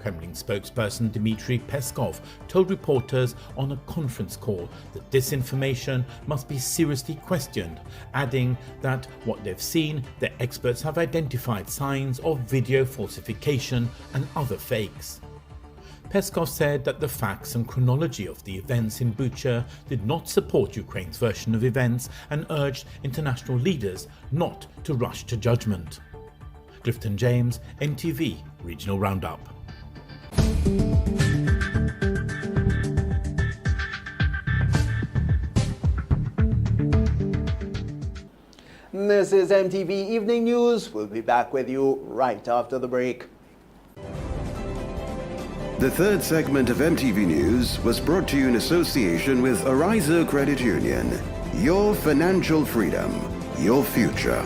Kremlin spokesperson Dmitry Peskov told reporters on a conference call that disinformation must be seriously questioned, adding that what they've seen, their experts have identified signs of video falsification and other fakes. Peskov said that the facts and chronology of the events in Bucha did not support Ukraine's version of events and urged international leaders not to rush to judgment. Clifton James, MTV Regional Roundup. This is MTV Evening News. We'll be back with you right after the break. The third segment of MTV News was brought to you in association with Ariza Credit Union. Your financial freedom, your future.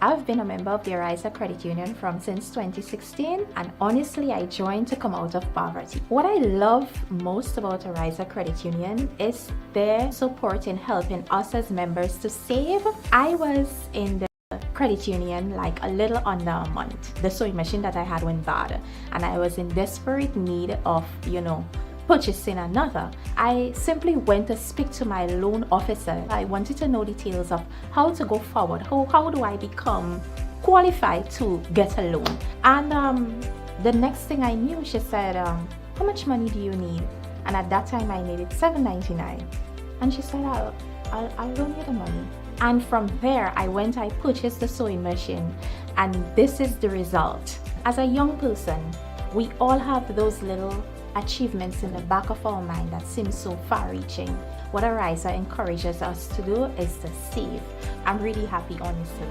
I've been a member of the Ariza Credit Union since 2016, and honestly I joined to come out of poverty. What I love most about Ariza Credit Union is their support in helping us as members to save. I was in the credit union like a little under a month. The sewing machine that I had went bad and I was in desperate need of, purchasing another. I simply went to speak to my loan officer. I wanted to know details of how to go forward. How do I become qualified to get a loan? And the next thing I knew, she said, how much money do you need? And at that time I needed $7.99. And she said, I'll loan you the money. And from there I purchased the sewing machine, and this is the result. As a young person, we all have those little achievements in the back of our mind that seem so far-reaching. What Ariza encourages us to do is to save. I'm really happy, honestly.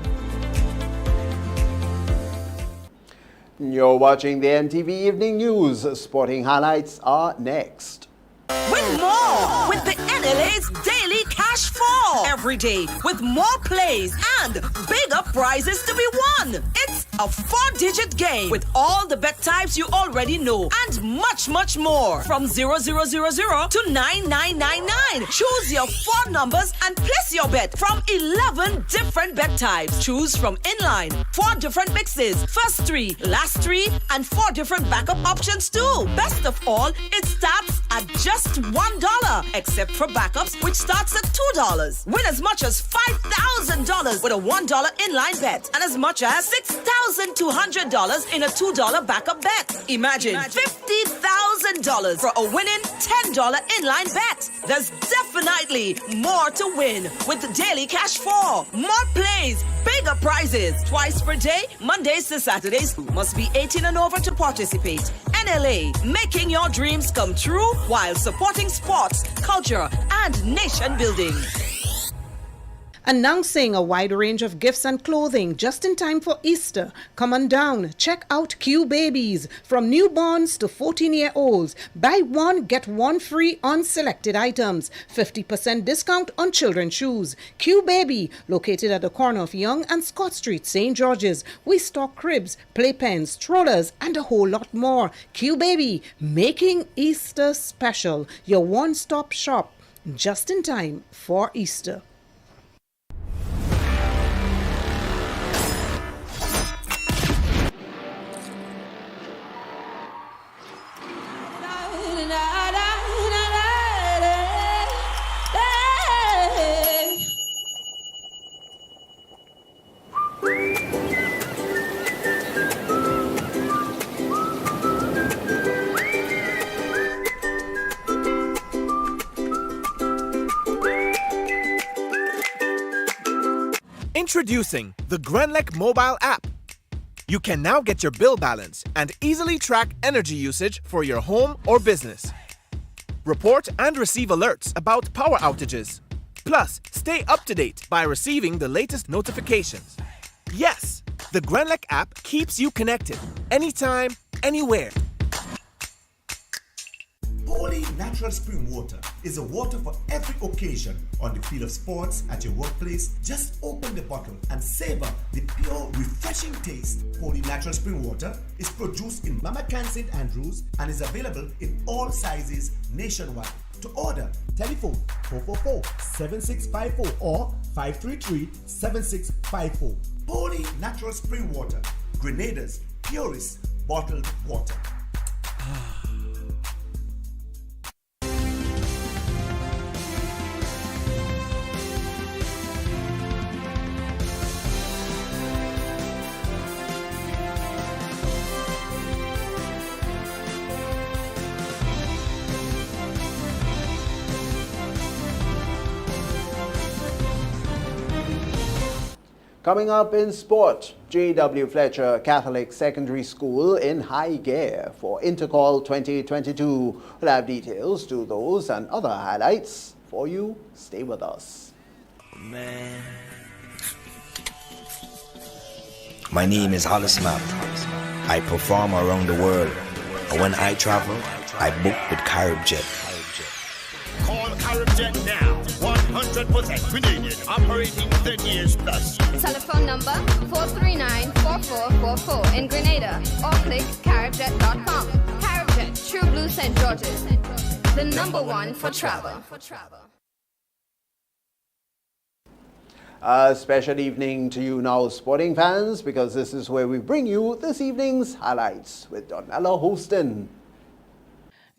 You're watching the MTV Evening News. Sporting highlights are next. Win more with the NLA's Daily Cash cash for every day with more plays and bigger prizes to be won. It's a 4-digit game with all the bet types you already know and much, much more. From 0000 to 9999. Choose your 4 numbers and place your bet from 11 different bet types. Choose from inline, 4 different mixes, first 3, last 3, and 4 different backup options too. Best of all, it starts at just $1, except for backups, which starts at $2. Win as much as $5,000 with a $1 inline bet and as much as $6,200 in a $2 backup bet. Imagine $50,000 for a winning $10 inline bet. There's definitely more to win with the Daily Cash 4. More plays, bigger prizes. Twice per day, Mondays to Saturdays. Must be 18 and over to participate. NLA, making your dreams come true while supporting sports, culture, and nation building. Announcing a wide range of gifts and clothing just in time for Easter. Come on down, check out Q Babies. From newborns to 14-year-olds. Buy one, get one free on selected items. 50% discount on children's shoes. Q Baby, located at the corner of Young and Scott Street, St. George's. We stock cribs, playpens, strollers, and a whole lot more. Q Baby, making Easter special. Your one-stop shop, just in time for Easter. Introducing the Grenlec mobile app. You can now get your bill balance and easily track energy usage for your home or business. Report and receive alerts about power outages. Plus, stay up to date by receiving the latest notifications. Yes, the Grenlec app keeps you connected anytime, anywhere. Holy natural spring water is a water for every occasion. On the field of sports, at your workplace, just open the bottle and savor the pure, refreshing taste. Holy natural spring water is produced in Mama Can St. Andrews and is available in all sizes nationwide. To order, telephone 444-7654 or 533-7654. Holy natural spring water, Grenada's purest bottled water. Coming up in sport, J.W. Fletcher Catholic Secondary School in high gear for Intercall 2022. We'll have details to those and other highlights for you. Stay with us. Man. My name is Hollis Map. I perform around the world. And when I travel, I book with CaribJet. Call CaribJet now. 100% Grenadian, operating 10 years plus. Telephone number 439-4444 in Grenada or click caribjet.com. CaribJet, True Blue St. George's, the number one for travel. A special evening to you now, sporting fans, because this is where we bring you this evening's highlights with Donella Houston.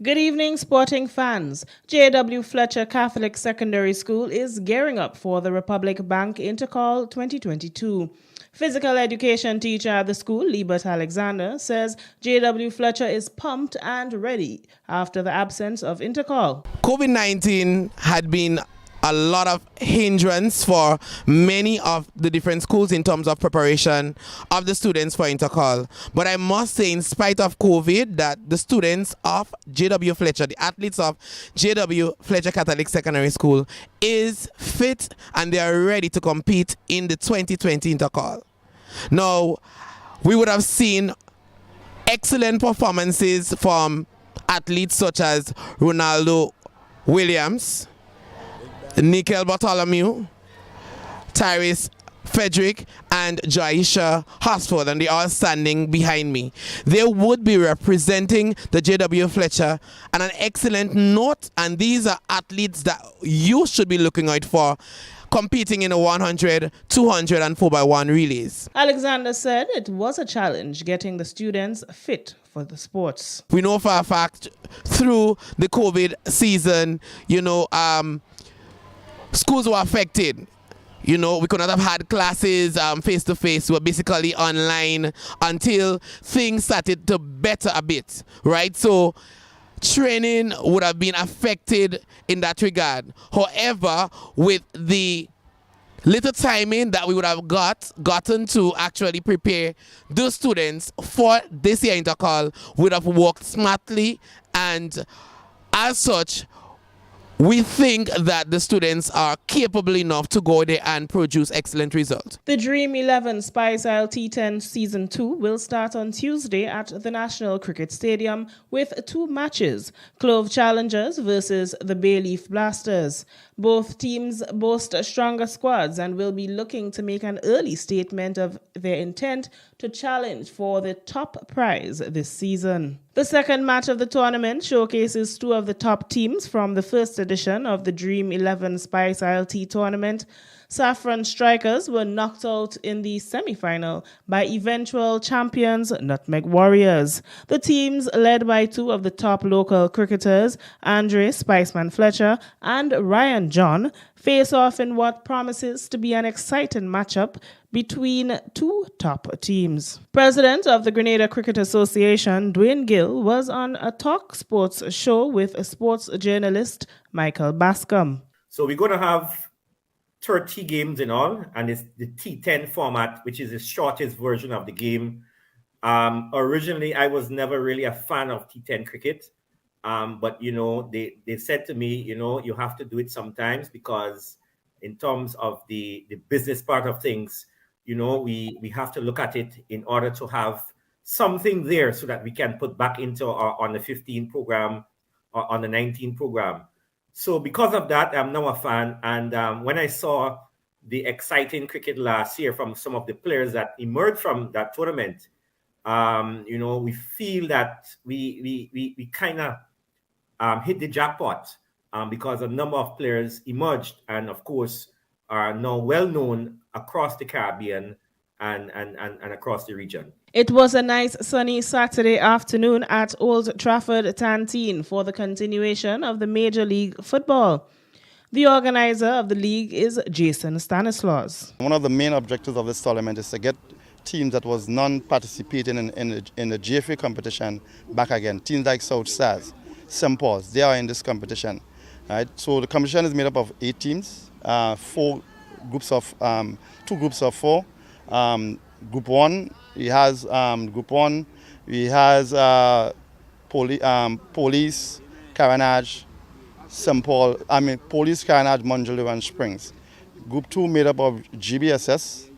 Good evening, sporting fans. J.W. Fletcher Catholic Secondary School is gearing up for the Republic Bank Intercall 2022. Physical education teacher at the school, Liebert Alexander, says J.W. Fletcher is pumped and ready after the absence of Intercall. COVID-19 had been a lot of hindrance for many of the different schools in terms of preparation of the students for Intercall. But I must say, in spite of COVID, that the students of J.W. Fletcher, the athletes of J.W. Fletcher Catholic Secondary School, is fit and they are ready to compete in the 2020 Intercall. Now, we would have seen excellent performances from athletes such as Ronaldo Williams, Nickel Bartholomew, Tyrese Frederick, and Jaisha Hosford, and they are standing behind me. They would be representing the JW Fletcher, and an excellent note, and these are athletes that you should be looking out for, competing in the 100, 200 and 4x1 relays. Alexander said it was a challenge getting the students fit for the sports. We know for a fact through the COVID season, schools were affected. We could not have had classes face-to-face. We were basically online until things started to better a bit, right? So training would have been affected in that regard. However, with the little timing that we would have gotten to actually prepare the students for this year intercall would have worked smartly, and as such, we think that the students are capable enough to go there and produce excellent results. The Dream 11 Spice Isle T10 Season 2 will start on Tuesday at the National Cricket Stadium with 2 matches, Clove Challengers versus the Bayleaf Blasters. Both teams boast stronger squads and will be looking to make an early statement of their intent to challenge for the top prize this season. The second match of the tournament showcases 2 of the top teams from the first edition of the Dream 11 Spice Isle T tournament. Saffron Strikers were knocked out in the semi-final by eventual champions Nutmeg Warriors. The teams, led by 2 of the top local cricketers, Andre Spiceman Fletcher and Ryan John, face off in what promises to be an exciting matchup between 2 top teams. President of the Grenada Cricket Association, Dwayne Gill, was on a Talk Sports show with sports journalist Michael Bascom. So we're going to have 30 games in all, and it's the T10 format, which is the shortest version of the game. Originally, I was never really a fan of T10 cricket, but they said to me, you have to do it sometimes, because in terms of the business part of things, we have to look at it in order to have something there so that we can put back into our on the 15 program or on the 19 program. So because of that, I'm now a fan. And when I saw the exciting cricket last year from some of the players that emerged from that tournament, we feel that we kind of hit the jackpot because a number of players emerged and, of course, are now well known across the Caribbean and across the region. It was a nice sunny Saturday afternoon at Old Trafford Canteen for the continuation of the Major League Football. The organizer of the league is Jason Stanislaus. One of the main objectives of this tournament is to get teams that was non-participating in the GFA competition back again. Teams like South Stars, St. Paul's, they are in this competition. Right? So the competition is made up of 8 teams, 2 groups of 4. Group 1, he has Group 1, he has Police, Carenage, St. Paul, Police, Carenage, Monjulu and Springs. Group 2 made up of GBSS,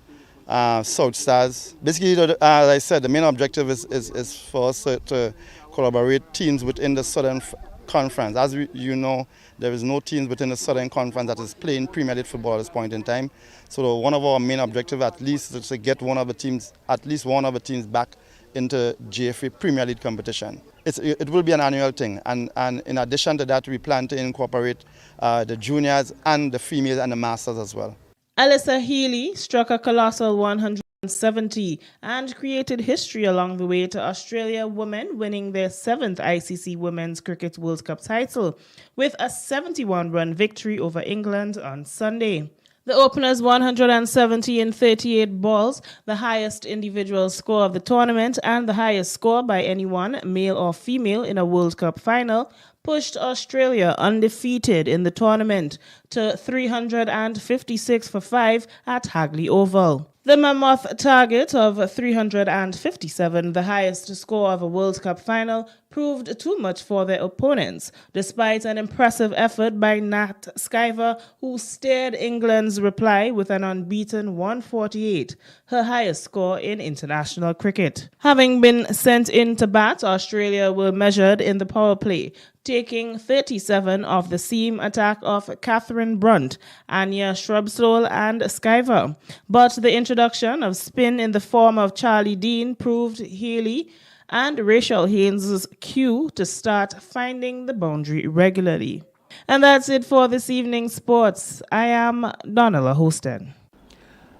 South Stars. Basically, as I said, the main objective is for us to collaborate teams within the Southern Conference. As there is no teams within the Southern Conference that is playing Premier League football at this point in time. So one of our main objectives at least is to get at least one of the teams back into GFA Premier League competition. It will be an annual thing, and in addition to that, we plan to incorporate the juniors and the females and the masters as well. Alyssa Healy struck a colossal 170 and created history along the way to Australia women winning their 7th ICC Women's Cricket World Cup title with a 71-run victory over England on Sunday. The openers 170 in 38 balls, the highest individual score of the tournament and the highest score by anyone, male or female, in a World Cup final, pushed Australia undefeated in the tournament to 356 for 5 at Hagley Oval. The mammoth target of 357, the highest score of a World Cup final, proved too much for their opponents, despite an impressive effort by Nat Skyver, who stared England's reply with an unbeaten 148, her highest score in international cricket. Having been sent in to bat, Australia were measured in the power play. taking 37 off the seam attack of Catherine Brunt, Anya Shrubsole, and Skyver. But the introduction of spin in the form of Charlie Dean proved Haley and Rachel Haynes' cue to start finding the boundary regularly. And that's it for this evening's sports. I am Donella Hostin.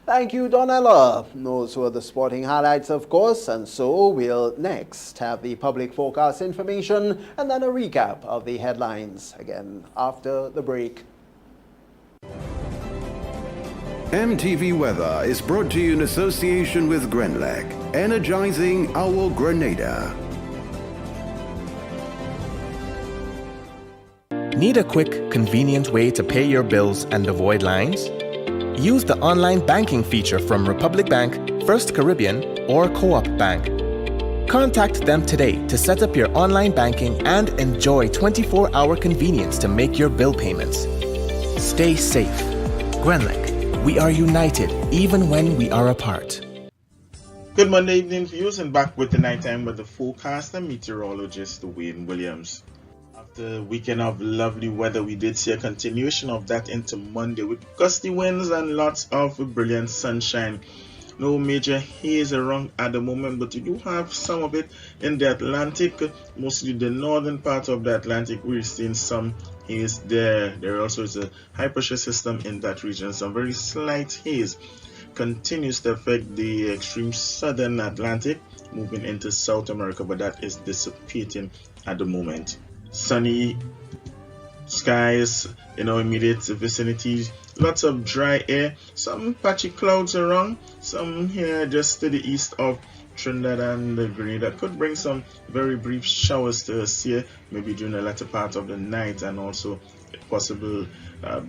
Thank you, Donella. Those were the sporting highlights, of course, and so we'll next have the public forecast information and then a recap of the headlines, again after the break. MTV Weather is brought to you in association with Grenlec, energizing our Grenada. Need a quick, convenient way to pay your bills and avoid lines? Use the online banking feature from Republic Bank, First Caribbean, or Co-op Bank. Contact them today to set up your online banking and enjoy 24-hour convenience to make your bill payments. Stay safe. Grenlec, we are united even when we are apart. Good Monday evening viewers, and back with the nighttime weather forecast and meteorologist Wayne Williams. After a weekend of lovely weather, we did see a continuation of that into Monday with gusty winds and lots of brilliant sunshine. No major haze around at the moment, but you do have some of it in the Atlantic, mostly the northern part of the Atlantic. We're seeing some haze there. There also is a high pressure system in that region. Some very slight haze continues to affect the extreme southern Atlantic, moving into South America, but that is dissipating at the moment. Sunny skies in our immediate vicinity, lots of dry air, some patchy clouds around, some here just to the east of Trinidad and Grenada. Could bring some very brief showers to us here, maybe during the latter part of the night, and also possible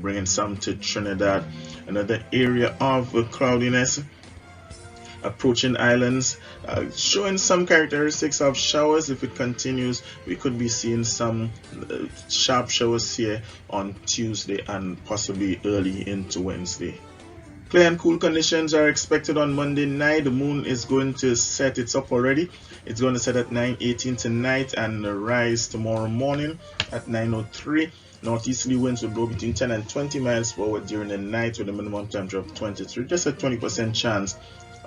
bringing some to Trinidad. Another area of cloudiness approaching islands, showing some characteristics of showers. If it continues, we could be seeing some sharp showers here on Tuesday and possibly early into Wednesday. Clear and cool conditions are expected on Monday night. The moon is going to set. It's up already. It's going to set at 9:18 tonight and rise tomorrow morning at 9:03. Northeasterly winds will blow between 10 and 20 miles per hour during the night with a minimum temperature of 23. Just a 20% chance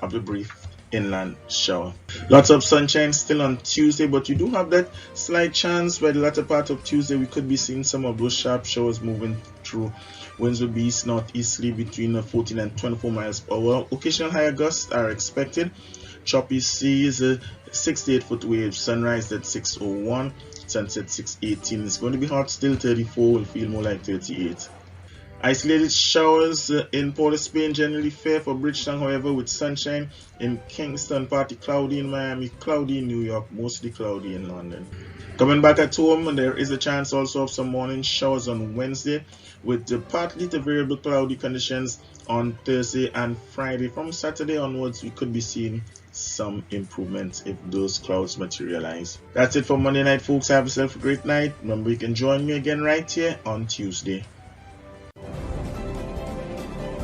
of a brief inland shower. Lots of sunshine still on Tuesday, but you do have that slight chance by the latter part of Tuesday we could be seeing some of those sharp showers moving through. Winds will be east northeasterly between 14 and 24 miles per hour. Occasional higher gusts are expected. Choppy seas, 6 to 8 foot waves. Sunrise at 6:01, sunset 6:18. It's going to be hot still, 34. Will feel more like 38. Isolated showers in Port of Spain, generally fair for Bridgetown, however, with sunshine in Kingston, partly cloudy in Miami, cloudy in New York, mostly cloudy in London. Coming back at home, there is a chance also of some morning showers on Wednesday, with partly to variable cloudy conditions on Thursday and Friday. From Saturday onwards, we could be seeing some improvement if those clouds materialize. That's it for Monday night, folks. Have yourself a great night. Remember, you can join me again right here on Tuesday.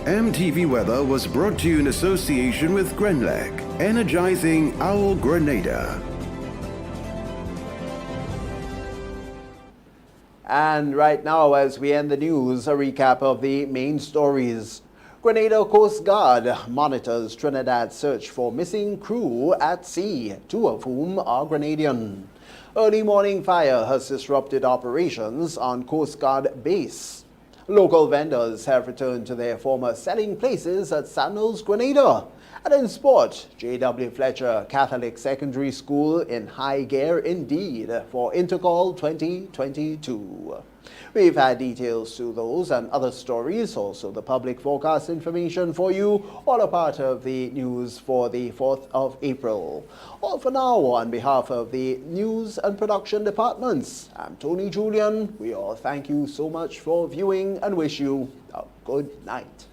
MTV Weather was brought to you in association with Grenlec, energizing our Grenada. And right now, as we end the news, a recap of the main stories. Grenada Coast Guard monitors Trinidad's search for missing crew at sea, 2 of whom are Grenadian. Early morning fire has disrupted operations on Coast Guard base. Local vendors have returned to their former selling places at Sandals, Grenada. And in sport, J.W. Fletcher Catholic Secondary School in high gear indeed for Intercall 2022. We've had details to those and other stories, also the public forecast information for you, all a part of the news for the 4th of April. All for now, on behalf of the news and production departments, I'm Tony Julian. We all thank you so much for viewing and wish you a good night.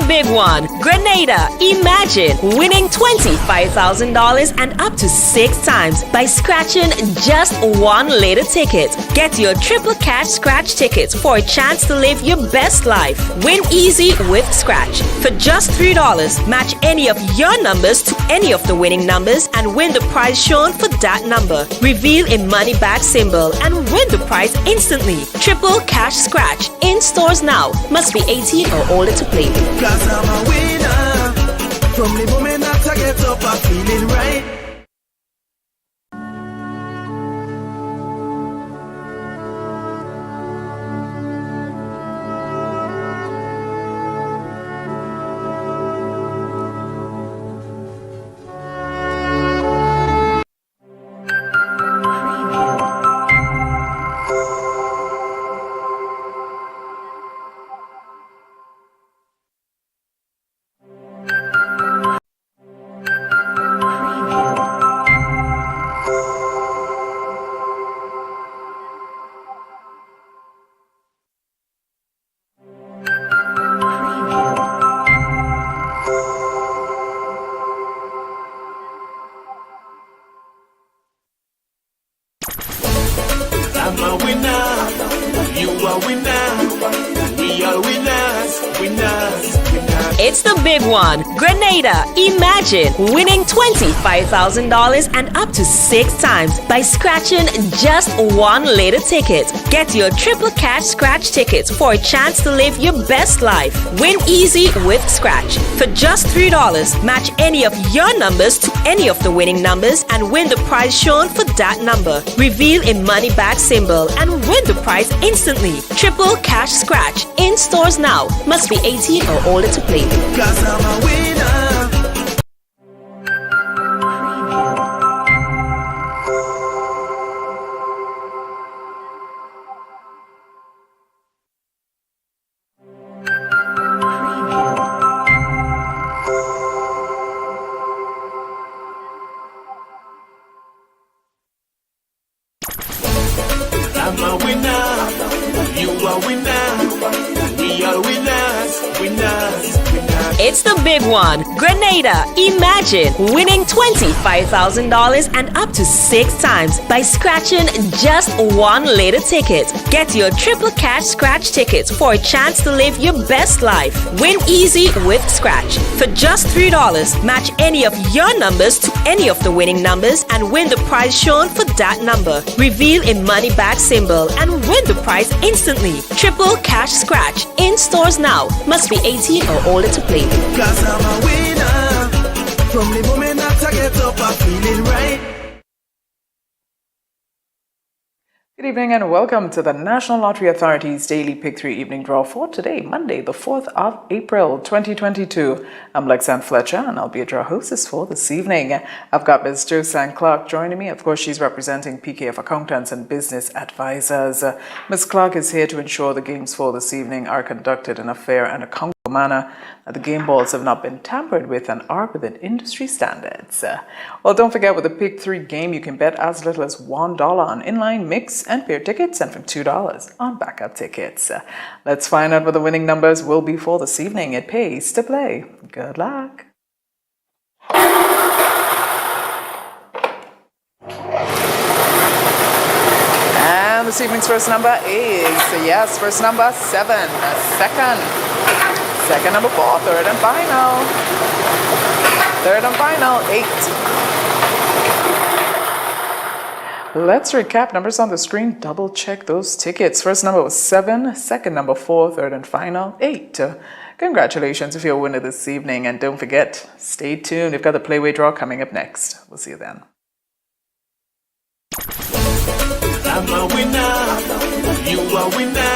big one. Grenada, imagine winning $25,000 and up to 6 times by scratching just one lotto ticket. Get your triple cash scratch tickets for a chance to live your best life. Win easy with Scratch. For just $3, match any of your numbers to any of the winning numbers and win the prize shown for that number. Reveal a money back symbol and win the prize instantly. Triple cash scratch in stores now. Must be 18 or older to play. Cause I'm a winner. From the moment that I get up, I'm feeling right. I'm a winner, you are winner, we are winners, winners, winners. It's the big one. Grenada, imagine winning $25,000 and up to 6 times by scratching just one lotto ticket. Get your triple cash scratch tickets for a chance to live your best life. Win easy with Scratch. For just $3, match any of your numbers to any of the winning numbers and win the prize shown for that number. Reveal a money back symbol and win the prize instantly. Triple cash scratch in stores now. Must be 18 or older to play. Cause I'm a winner. I'm a winner, you are winner, we are winners, winners, winners. It's the big one. Grenada, imagine winning $25,000 and up to 6 times by scratching just one lotto ticket. Get your triple cash scratch tickets for a chance to live your best life. Win easy with Scratch. For just $3, match any of your numbers to any of the winning numbers and win the prize shown for that number. Reveal a money back symbol and win the prize instantly. Triple cash scratch in stores now. Must be 18 or older to play. Cause I'm a winner. From the moment that I get up, I'm feeling right. Good evening and welcome to the National Lottery Authority's Daily Pick 3 Evening Draw for today, Monday, the 4th of April, 2022. I'm Lexanne Fletcher and I'll be a draw hostess for this evening. I've got Ms. Josanne Clark joining me. Of course, she's representing PKF Accountants and Business Advisors. Ms. Clark is here to ensure the games for this evening are conducted in a fair and accountable manner. The game balls have not been tampered with and are within industry standards. Well, don't forget, with the Pick 3 game, you can bet as little as $1 on inline mix and pair tickets and from $2 on backup tickets. Let's find out what the winning numbers will be for this evening. It pays to play. Good luck. And this evening's first number is, yes, first number 7, second number 4, third and final. Third and final, 8. Let's recap numbers on the screen. Double check those tickets. First number was 7, second number 4, third and final, 8. Congratulations if you're a winner this evening. And don't forget, stay tuned. We've got the Playway Draw coming up next. We'll see you then. I'm a winner, you are winner,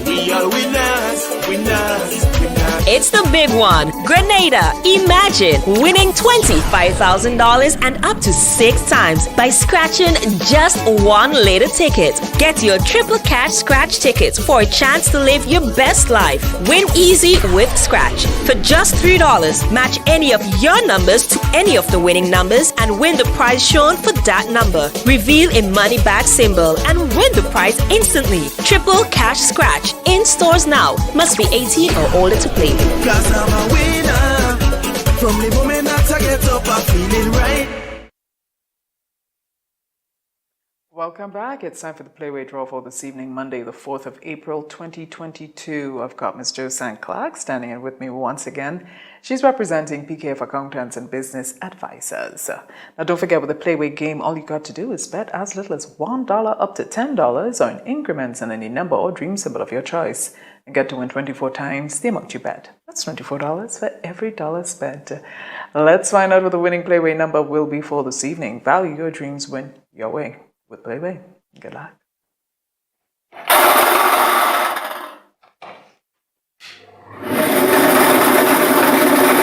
we are winners, winners, winners. It's the big one. Grenada, imagine winning $25,000 and up to 6 times by scratching just one lotto ticket. Get your triple cash scratch tickets for a chance to live your best life. Win easy with Scratch. For just $3, match any of your numbers to any of the winning numbers and win the prize shown for that number. Reveal a money back symbol and win the prize instantly. Triple cash scratch Cash in stores now. Must be 18 or older to play. Cause I'm a winner. From the moment that I get up, I'm feeling right. Welcome back. It's time for the Playway Draw for this evening, Monday, the 4th of April, 2022. I've got Ms. Jo St. Clark standing in with me once again. She's representing PKF Accountants and Business Advisors. Now, don't forget, with the Playway game, all you got to do is bet as little as $1 up to $10 on increments and any number or dream symbol of your choice, and get to win 24 times the amount you bet. That's $24 for every dollar spent. Let's find out what the winning Playway number will be for this evening. Value your dreams, win your way with Playway. Good luck.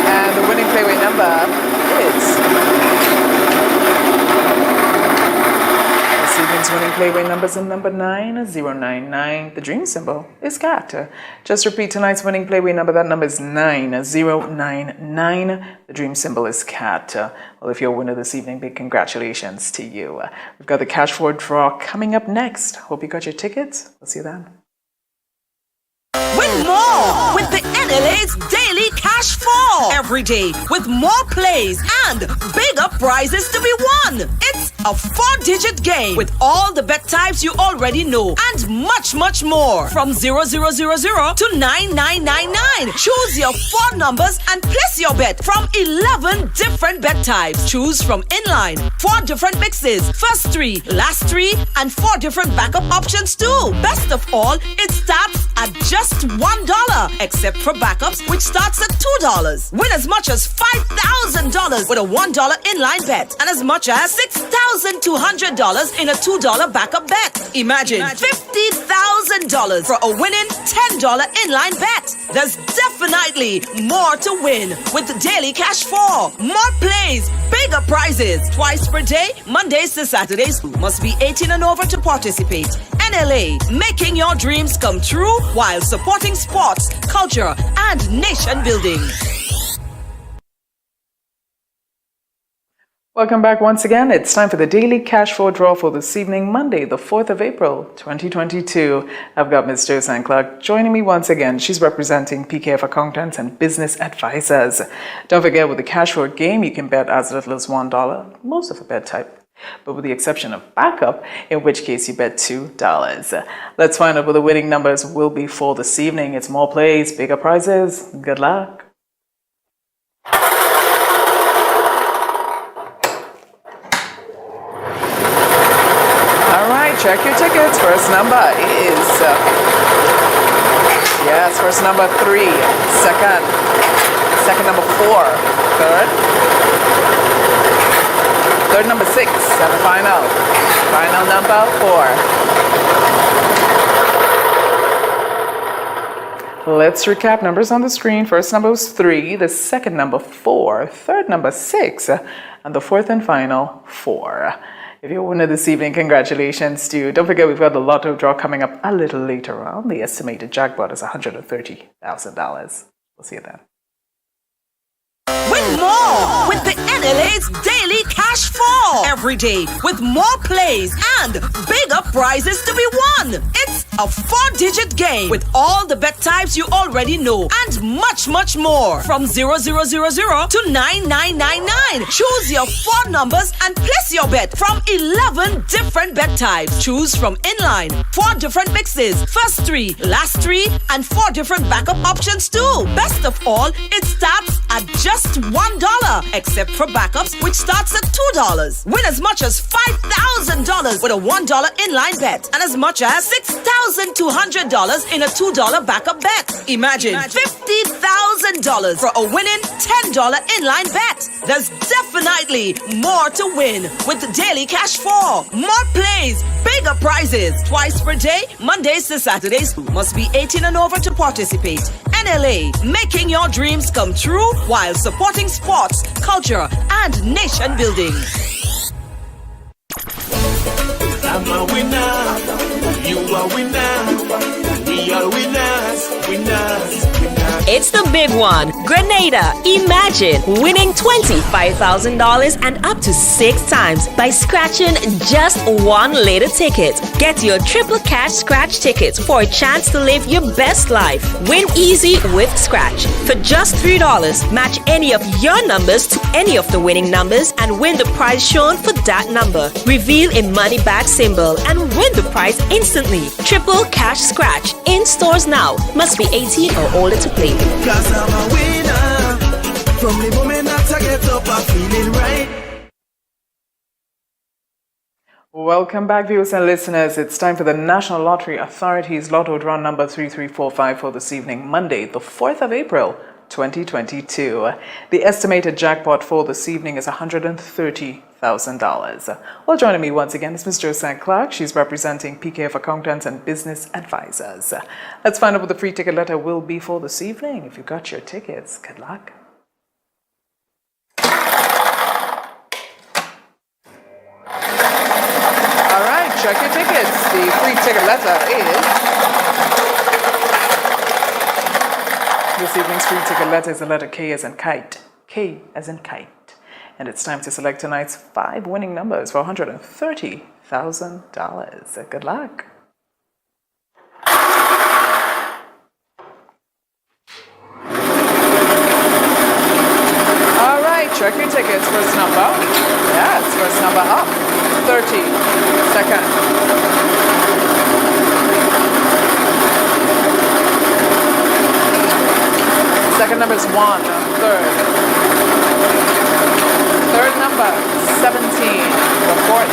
And the winning Playway number is... This evening's winning Playway numbers in number 9099. The dream symbol is cat. Just repeat tonight's winning Playway number. That number is 9099. The dream symbol is cat. Well, if you're a winner this evening, big congratulations to you. We've got the cash for draw coming up next. Hope you got your tickets. We'll see you then. Win more with the NLA's Daily Cash 4 every day with more plays and bigger prizes to be won. It's a 4-digit game with all the bet types you already know and much, much more. From 0000 to 9999. Choose your 4 numbers and place your bet from 11 different bet types. Choose from inline, 4 different mixes, first 3, last 3, and 4 different backup options too. Best of all, it starts at just $1, except for backups, which starts at $2. Win as much as $5,000 with a $1 inline bet and as much as $6,200 in a $2 backup bet. Imagine $50,000 for a winning $10 inline bet. There's definitely more to win with the Daily Cash 4. More plays, bigger prizes, twice per day, Mondays to Saturdays. Must be 18 and over to participate. NLA, making your dreams come true while supporting sports, culture, and nation building. Welcome back once again. It's time for the Daily Cash 4 draw for this evening, Monday, the 4th of April, 2022. I've got Ms. Jo St. Clark joining me once again. She's representing PKF Accountants and Business Advisors. Don't forget, with the Cash 4 game, you can bet as little as $1, most of the bet type, but with the exception of backup, in which case you bet $2. Let's find out what the winning numbers will be for this evening. It's more plays, bigger prizes. Good luck. All right, check your tickets. First number is, first number 3, second number 4, third number 6, and final number 4. Let's recap numbers on the screen. First number was 3, the second number 4, third number 6, and the fourth and final 4. If you're a winner this evening, congratulations to you. Don't forget, we've got the lotto draw coming up a little later on. The estimated jackpot is $130,000. We'll see you then. Win more with the NLA's Daily Cash 4 every day with more plays and bigger prizes to be won. It's a 4-digit game with all the bet types you already know and much, much more. From 0000 to 9999. Choose your 4 numbers and place your bet from 11 different bet types. Choose from inline, 4 different mixes, first 3, last 3, and 4 different backup options too. Best of all, it starts at just $1, except for backups, which starts at $2. Win as much as $5,000 with a $1 inline bet and as much as $6,200 in a $2 backup bet. Imagine $50,000 for a winning $10 inline bet. There's definitely more to win with the Daily Cash 4. More plays, bigger prizes, twice per day, Mondays to Saturdays. Must be 18 and over to participate. NLA, making your dreams come true while supporting sports, culture, and nation building. I'm a winner, you are winner, we are winners, winners, winners. It's the big one. Grenada, imagine winning $25,000 and up to 6 times by scratching just one later ticket. Get your triple cash scratch tickets for a chance to live your best life. Win easy with Scratch. For just $3, match any of your numbers to any of the winning numbers and win the prize shown for that number. Reveal a money back symbol and win the prize instantly. Triple cash scratch in stores now. Must be 18 or older to play. Cause I'm a winner. From the moment that I get up, I'm feeling right. Welcome back, viewers and listeners. It's time for the National Lottery Authority's Lotto draw number 3345 for this evening, Monday, the 4th of April, 2022. The estimated jackpot for this evening is $130,000. Well, joining me once again is Ms. Josephine Clark. She's representing PKF Accountants and Business Advisors. Let's find out what the free ticket letter will be for this evening. If you got your tickets, good luck. All right, check your tickets. The free ticket letter is... This evening's free ticket letter is the letter K as in kite. K as in kite. And it's time to select tonight's 5 winning numbers for $130,000. Good luck. All right, check your tickets. First number. Yes, first number up. 30. Second. Second number is 1. Third. Third number, 17. The fourth.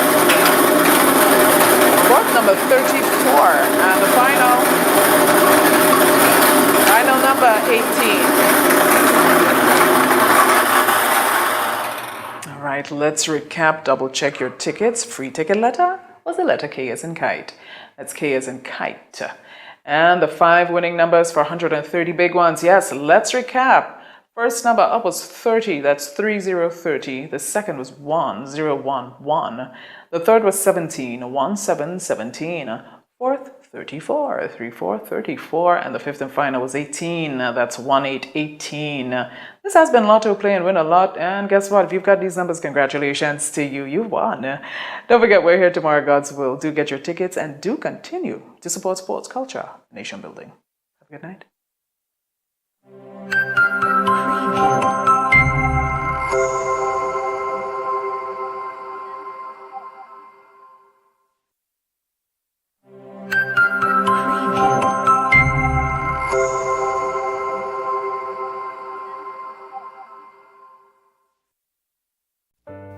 Fourth number, 34. And the final number, 18. All right, let's recap. Double check your tickets. Free ticket letter was the letter K as in kite. That's K as in kite. And the 5 winning numbers for 130 big ones. Yes, let's recap. First number up was 30. That's 3030. The second was 1011. The third was 17. 1717. Fourth, 34. 3434. And the fifth and final was 18. That's 1818. This has been Lotto Play and Win a Lot. And guess what? If you've got these numbers, congratulations to you. You won. Don't forget, we're here tomorrow, God's will. Do get your tickets and do continue to support sports culture, nation building. Have a good night.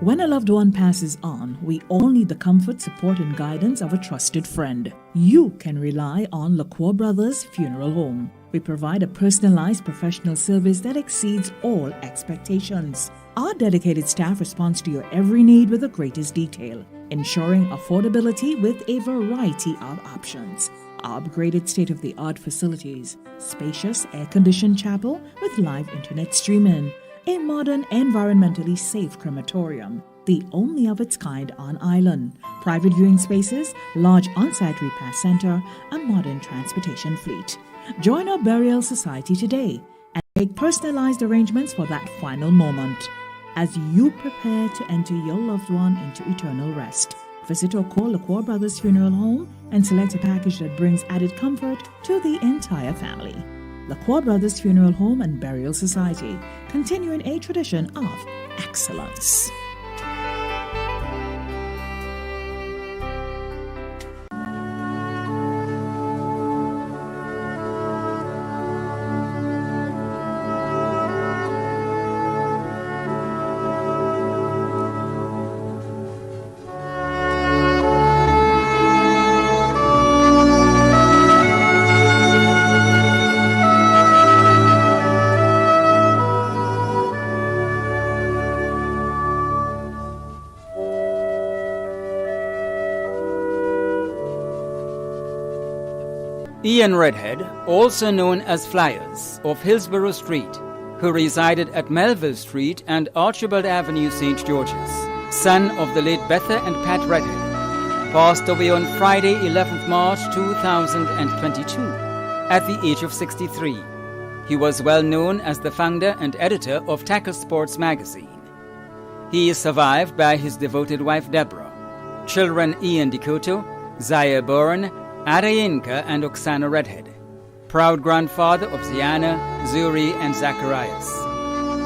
When a loved one passes on, we all need the comfort, support, and guidance of a trusted friend. You can rely on LaCour Brothers Funeral Home. We provide a personalized professional service that exceeds all expectations. Our dedicated staff responds to your every need with the greatest detail, ensuring affordability with a variety of options. Our upgraded state-of-the-art facilities, spacious air-conditioned chapel with live internet streaming, a modern, environmentally safe crematorium, the only of its kind on island, private viewing spaces, large on-site repast center, a modern transportation fleet. Join our burial society today and make personalized arrangements for that final moment. As you prepare to enter your loved one into eternal rest, visit or call LaCour Brothers Funeral Home and select a package that brings added comfort to the entire family. LaCour Brothers Funeral Home and Burial Society, continuing a tradition of excellence. Ian Redhead, also known as Flyers, of Hillsborough Street, who resided at Melville Street and Archibald Avenue, St. George's, son of the late Betha and Pat Redhead, passed away on Friday, 11th March 2022, at the age of 63. He was well known as the founder and editor of Tackle Sports magazine. He is survived by his devoted wife Deborah, children Ian Dikoto, Zaya Bourne, Adayinka and Oksana Redhead, proud grandfather of Ziana, Zuri and Zacharias,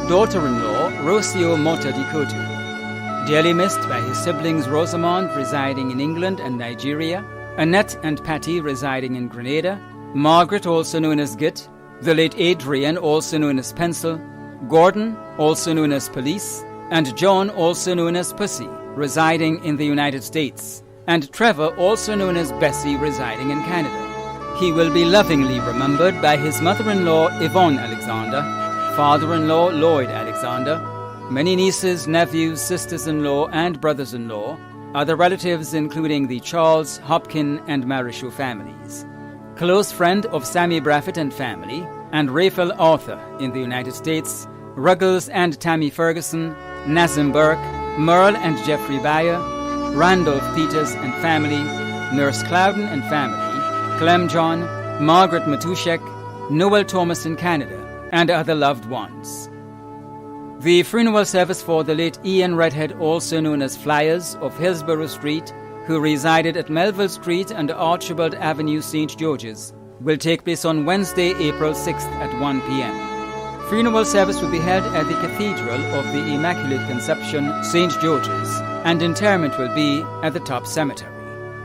daughter-in-law Rocio Mota Dikoto, dearly missed by his siblings Rosamond residing in England and Nigeria, Annette and Patty residing in Grenada, Margaret also known as Git, the late Adrian also known as Pencil, Gordon also known as Police, and John also known as Pussy residing in the United States, and Trevor also known as Bessie residing in Canada. He will be lovingly remembered by his mother-in-law Yvonne Alexander, father-in-law Lloyd Alexander, many nieces, nephews, sisters-in-law and brothers-in-law, other relatives including the Charles, Hopkin and Marichaux families. Close friend of Sammy Braffett and family, and Raphael Arthur in the United States, Ruggles and Tammy Ferguson, Nazim Burke, Merle and Jeffrey Bayer, Randolph Peters and family, Nurse Clouden and family, Clem John, Margaret Matushek, Noel Thomas in Canada, and other loved ones. The funeral service for the late Ian Redhead, also known as Flyers, of Hillsborough Street, who resided at Melville Street and Archibald Avenue, St. George's, will take place on Wednesday, April 6th at 1 p.m. Funeral service will be held at the Cathedral of the Immaculate Conception, St. George's, and interment will be at the Top Cemetery.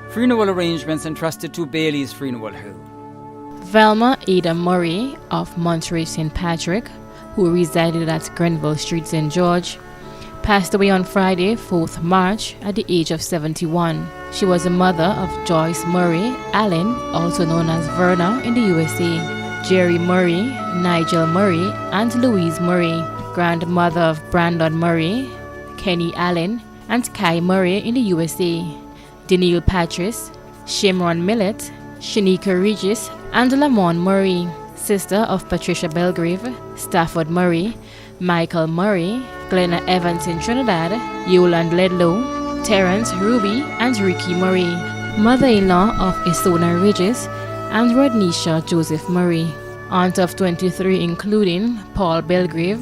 Funeral arrangements entrusted to Bailey's Funeral Home. Velma Ada Murray of Montreal St. Patrick, who resided at Grenville Street, St. George, passed away on Friday, 4th March, at the age of 71. She was the mother of Joyce Murray Allen, also known as Verna in the USA, Jerry Murray, Nigel Murray, and Louise Murray, grandmother of Brandon Murray, Kenny Allen, and Kai Murray in the USA, Danielle Patrice, Shimron Millett, Shanika Regis, and Lamont Murray, sister of Patricia Belgrave, Stafford Murray, Michael Murray, Glenna Evans in Trinidad, Yolande Ledlow, Terrence Ruby, and Ricky Murray, mother-in-law of Isona Regis, and Rodnisha Joseph Murray, aunt of 23 including Paul Belgrave,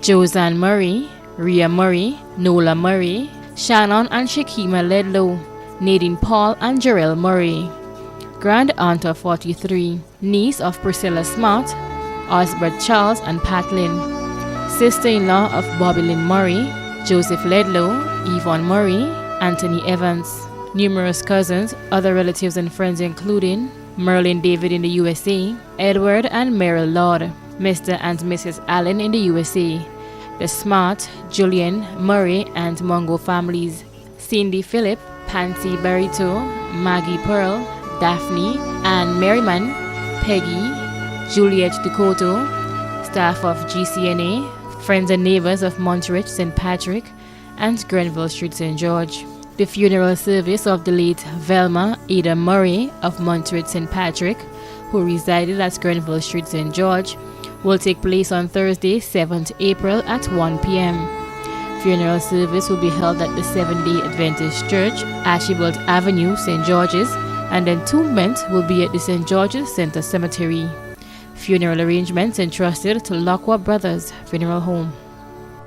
Josanne Murray, Rhea Murray, Nola Murray, Shannon and Shakima Ledlow, Nadine Paul and Jarrell Murray, grand aunt of 43, niece of Priscilla Smart, Osbert Charles and Pat Lynn, sister-in-law of Bobby Lynn Murray, Joseph Ledlow, Yvonne Murray, Anthony Evans, numerous cousins, other relatives and friends including Merlin David in the USA, Edward and Meryl Lord, Mr. and Mrs. Allen in the USA, the Smart, Julian, Murray and Mungo families, Cindy Phillip, Pansy Barito, Maggie Pearl, Daphne, Anne Merriman, Peggy, Juliet Ducoto, staff of GCNA, friends and neighbors of Montreal St. Patrick, and Grenville Street, St. George. The funeral service of the late Velma Ada Murray of Montreal St. Patrick, who resided at Grenville Street, St. George, will take place on Thursday, 7th April at 1 p.m. Funeral service will be held at the Seventh-day Adventist Church, Archibald Avenue, St. George's, and entombment will be at the St. George's Center Cemetery. Funeral arrangements entrusted to Lockwell Brothers Funeral Home.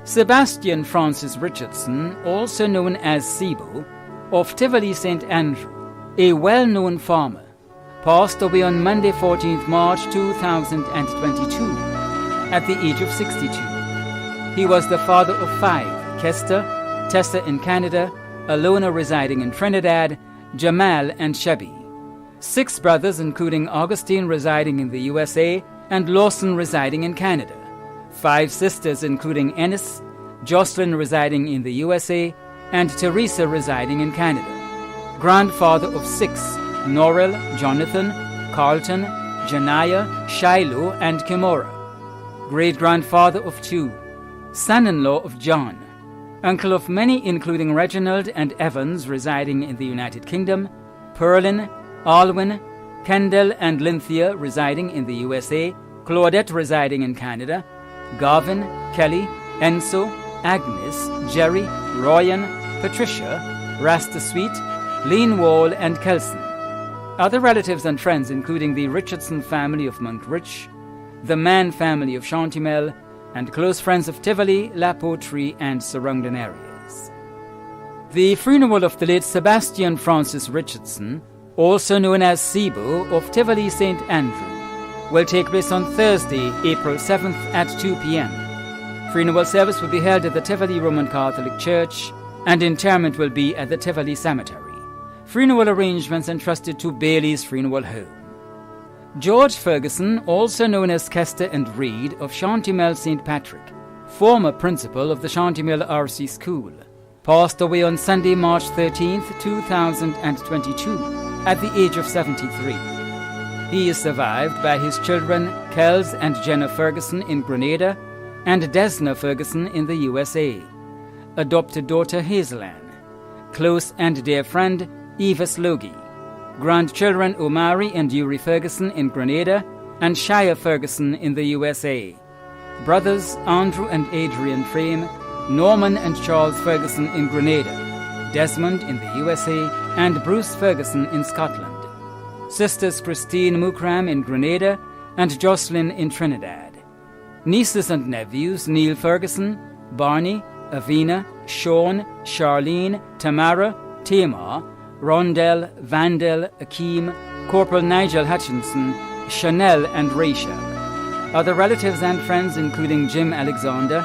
Sebastian Francis Richardson, also known as Sibo, of Tivoli St. Andrew, a well-known farmer, passed away on Monday, 14th March 2022, at the age of 62. He was the father of 5, Kester, Tessa in Canada, Alona residing in Trinidad, Jamal and Shebi. 6 brothers including Augustine residing in the USA and Lawson residing in Canada. 5 sisters including Ennis, Jocelyn residing in the USA, and Teresa residing in Canada. Grandfather of 6, Norrell, Jonathan, Carlton, Janaya, Shiloh, and Kimora. Great-grandfather of 2, son-in-law of John. Uncle of many including Reginald and Evans residing in the United Kingdom, Perlin, Alwyn, Kendall and Lynthia residing in the USA, Claudette residing in Canada, Garvin, Kelly, Enzo, Agnes, Jerry, Royan, Patricia, Rasta Sweet, Lean Wall, and Kelson. Other relatives and friends including the Richardson family of Monkridge, the Mann family of Chantimel, and close friends of Tivoli, La Poterie, and surrounding areas. The funeral of the late Sebastian Francis Richardson, also known as Sibo of Tivoli St. Andrew, will take place on Thursday, April 7th at 2 p.m. Funeral service will be held at the Tivoli Roman Catholic Church, and interment will be at the Tivoli Cemetery. Funeral arrangements entrusted to Bailey's Funeral Home. George Ferguson, also known as Kester and Reed of Chantimel St. Patrick, former principal of the Chantimel RC School, passed away on Sunday, March 13, 2022, at the age of 73. He is survived by his children Kels and Jenna Ferguson in Grenada and Desna Ferguson in the USA, adopted daughter Hazel Ann, close and dear friend Evis Logie, grandchildren Omari and Yuri Ferguson in Grenada and Shia Ferguson in the USA, brothers Andrew and Adrian Frame, Norman and Charles Ferguson in Grenada, Desmond in the USA, and Bruce Ferguson in Scotland, sisters Christine Mukram in Grenada and Jocelyn in Trinidad, nieces and nephews Neil Ferguson, Barney, Avina, Sean, Charlene, Tamara, Tamar, Rondell, Vandel, Akeem, Corporal Nigel Hutchinson, Chanel, and Rachel. Other relatives and friends including Jim Alexander,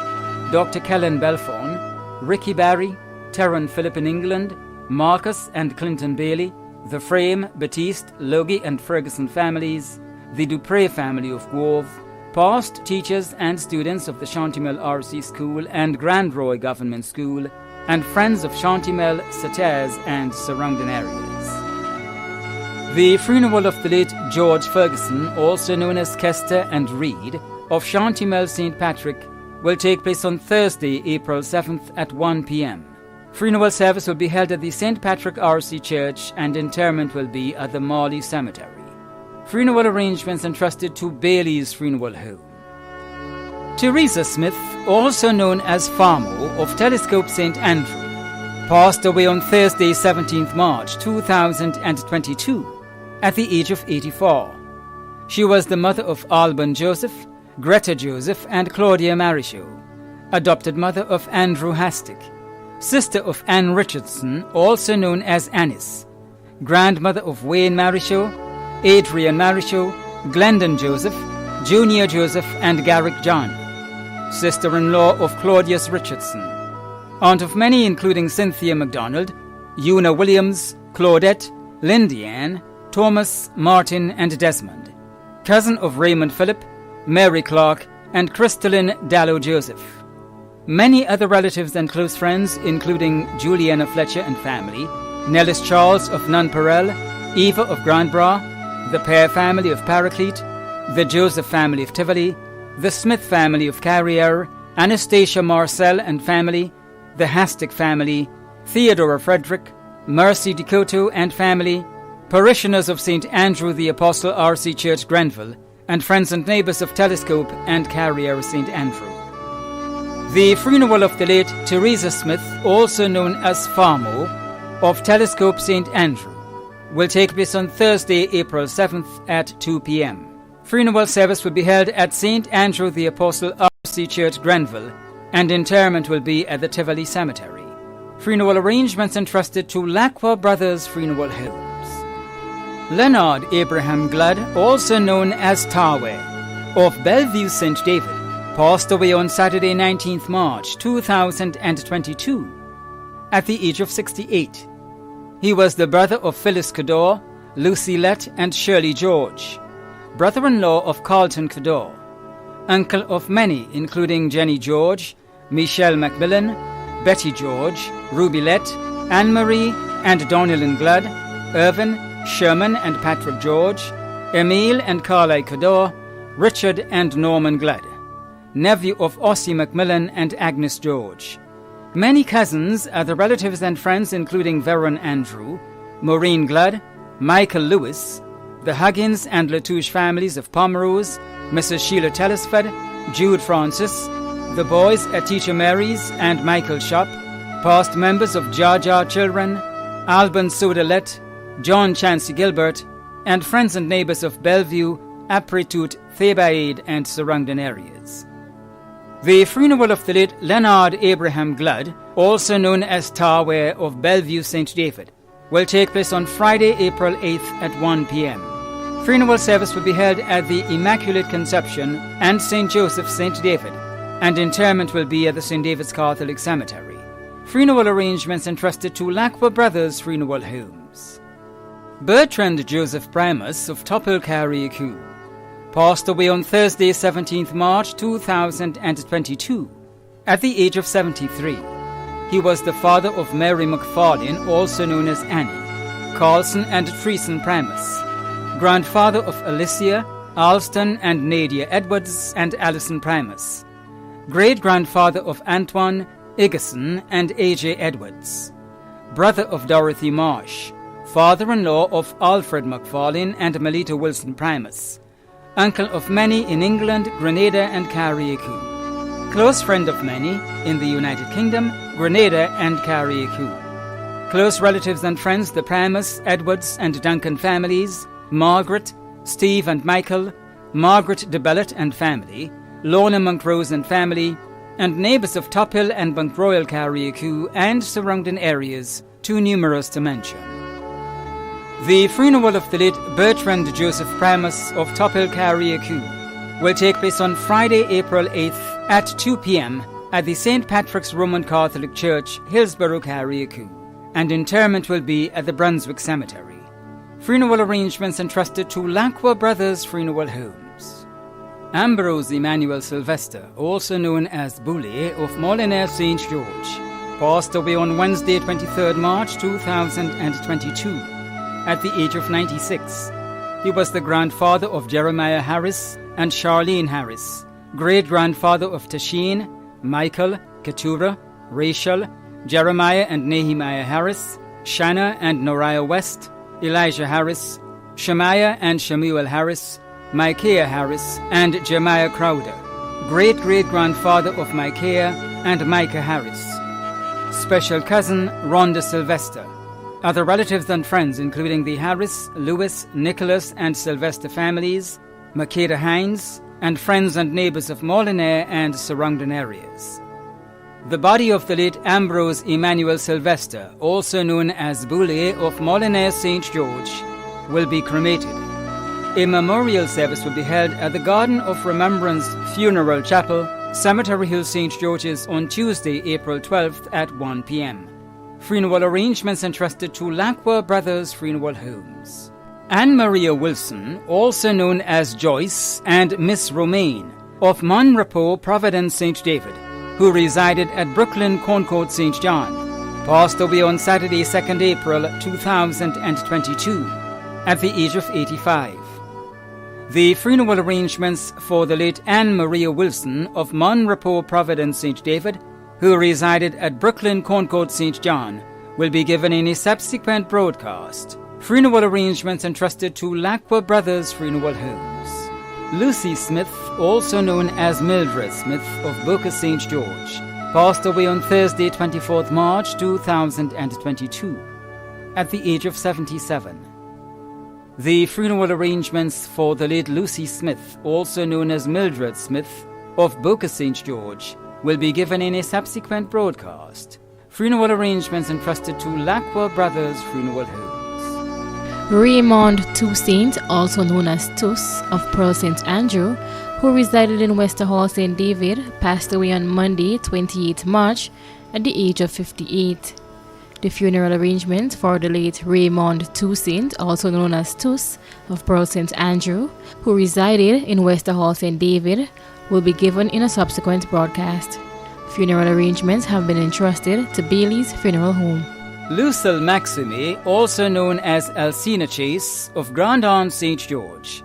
Dr. Kellen Belfon, Ricky Barry, Terran Phillip in England, Marcus and Clinton Bailey, the Frame, Batiste, Logie and Ferguson families, the Dupre family of Grove, past teachers and students of the Chantimel RC School and Grand Roy Government School, and friends of Chantimel, Saters, and surrounding areas. The funeral of the late George Ferguson, also known as Kester and Reed, of Chantimel St. Patrick, will take place on Thursday, April 7th at 1 p.m. Funeral service will be held at the St. Patrick RC Church, and interment will be at the Marley Cemetery. Funeral arrangements entrusted to Bailey's Funeral Home. Teresa Smith, also known as Farmo of Telescope St. Andrew, passed away on Thursday, 17th March 2022, at the age of 84. She was the mother of Alban Joseph, Greta Joseph, and Claudia Marichaux, adopted mother of Andrew Hastick, sister of Anne Richardson, also known as Annis, grandmother of Wayne Marichaux, Adrian Marichaux, Glendon Joseph, Junior Joseph, and Garrick John, sister-in-law of Claudius Richardson, aunt of many including Cynthia MacDonald, Una Williams, Claudette, Lindy Ann, Thomas, Martin, and Desmond, cousin of Raymond Phillip, Mary Clark, and Crystalline Dallow Joseph. Many other relatives and close friends, including Juliana Fletcher and family, Nellis Charles of Nunparel, Eva of Grandbra, the Pear family of Paraclete, the Joseph family of Tivoli, the Smith family of Carrier, Anastasia Marcel and family, the Hastick family, Theodora Frederick, Mercy Decoto and family, parishioners of St. Andrew the Apostle RC Church Grenville, and friends and neighbours of Telescope and Carrier St. Andrew. The funeral of the late Teresa Smith, also known as Farmo, of Telescope St. Andrew, will take place on Thursday, April 7th at 2 p.m. Funeral service will be held at St. Andrew the Apostle RC Church Grenville, and interment will be at the Tivoli Cemetery. Funeral arrangements entrusted to Lacqua Brothers Funeral Homes. Leonard Abraham Gludd, also known as Tarwe, of Bellevue St. David, passed away on Saturday, 19th March 2022, at the age of 68. He was the brother of Phyllis Cador, Lucy Lett, and Shirley George, brother-in-law of Carlton Cador, uncle of many, including Jenny George, Michelle Macmillan, Betty George, Ruby Lett, Anne-Marie and Donilyn Gludd, Irvin, Sherman and Patrick George, Emile and Carly Cador, Richard and Norman Gludd, nephew of Ossie Macmillan and Agnes George. Many cousins, other relatives and friends including Veron Andrew, Maureen Gludd, Michael Lewis, the Huggins and Latouche families of Pomerose, Mrs. Sheila Telesford, Jude Francis, the boys at Teacher Mary's and Michael Shop, past members of Jar Jar Children, Alban Sodalet, John Chancey Gilbert, and friends and neighbours of Bellevue, Apretut, Thebaid and surrounding areas. The funeral of the late Leonard Abraham Gludd, also known as Tarware of Bellevue St. David, will take place on Friday, April 8th at 1 p.m. Funeral service will be held at the Immaculate Conception and St. Joseph St. David, and interment will be at the St. David's Catholic Cemetery. Funeral arrangements entrusted to Lacqua Brothers Funeral Homes. Bertrand Joseph Primus of Topple Carriacou passed away on Thursday, 17th March 2022, at the age of 73. He was the father of Mary McFarlane, also known as Annie, Carlson and Treason Primus, grandfather of Alicia, Alston and Nadia Edwards and Alison Primus, great-grandfather of Antoine, Igeson and A.J. Edwards, brother of Dorothy Marsh, father-in-law of Alfred McFarlane and Melita Wilson Primus, uncle of many in England, Grenada and Carriacou, close friend of many in the United Kingdom, Grenada and Carriacou. Close relatives and friends the Primus, Edwards and Duncan families, Margaret, Steve and Michael, Margaret de Bellet and family, Lorna Montrose and family, and neighbours of Tophill and Bunkroyal Carriacou and surrounding areas, too numerous to mention. The funeral of the late Bertrand Joseph Primus of Tophill Carriacou will take place on Friday, April 8th at 2 p.m. at the St. Patrick's Roman Catholic Church, Hillsborough, Carriacou, and interment will be at the Brunswick Cemetery. Funeral arrangements entrusted to Lacqua Brothers Funeral Homes. Ambrose Emmanuel Sylvester, also known as Boulay of Molineux St. George, passed away on Wednesday, 23rd March 2022. At the age of 96. He was the grandfather of Jeremiah Harris and Charlene Harris, great-grandfather of Tasheen, Michael, Keturah, Rachel, Jeremiah and Nehemiah Harris, Shanna and Noriah West, Elijah Harris, Shemaiah and Shemuel Harris, Micaiah Harris, and Jeremiah Crowder, great-great-grandfather of Micaiah and Micah Harris. Special cousin Rhonda Sylvester. Other relatives and friends including the Harris, Lewis, Nicholas and Sylvester families, Makeda Hines, and friends and neighbours of Molineux and surrounding areas. The body of the late Ambrose Emmanuel Sylvester, also known as Boulay of Molineux St. George, will be cremated. A memorial service will be held at the Garden of Remembrance Funeral Chapel, Cemetery Hill, St. George's on Tuesday, April 12th at 1 p.m. Funeral arrangements entrusted to Lacqua Brothers Funeral Homes. Anne Maria Wilson, also known as Joyce, and Miss Romaine of Mon Repos, Providence, St. David, who resided at Brooklyn, Concord, St. John, passed away on Saturday, 2nd April 2022, at the age of 85. The funeral arrangements for the late Anne Maria Wilson of Mon Repos, Providence, St. David, who resided at Brooklyn, Concord, St. John, will be given in a subsequent broadcast. Funeral arrangements entrusted to Lacqua Brothers Funeral Homes. Lucy Smith, also known as Mildred Smith of Boca St. George, passed away on Thursday, 24th March 2022, at the age of 77. The funeral arrangements for the late Lucy Smith, also known as Mildred Smith of Boca St. George, will be given in a subsequent broadcast. Funeral arrangements entrusted to Lacqua Brothers Funeral Homes. Raymond Toussaint, also known as Tuss, of Pearl St. Andrew, who resided in Westerhall, St. David, passed away on Monday, 28 March, at the age of 58. The funeral arrangements for the late Raymond Toussaint, also known as Tuss, of Pearl St. Andrew, who resided in Westerhall, St. David, will be given in a subsequent broadcast. Funeral arrangements have been entrusted to Bailey's Funeral Home. Lucille Maxime, also known as Alcina Chase of Grand Anse St. George,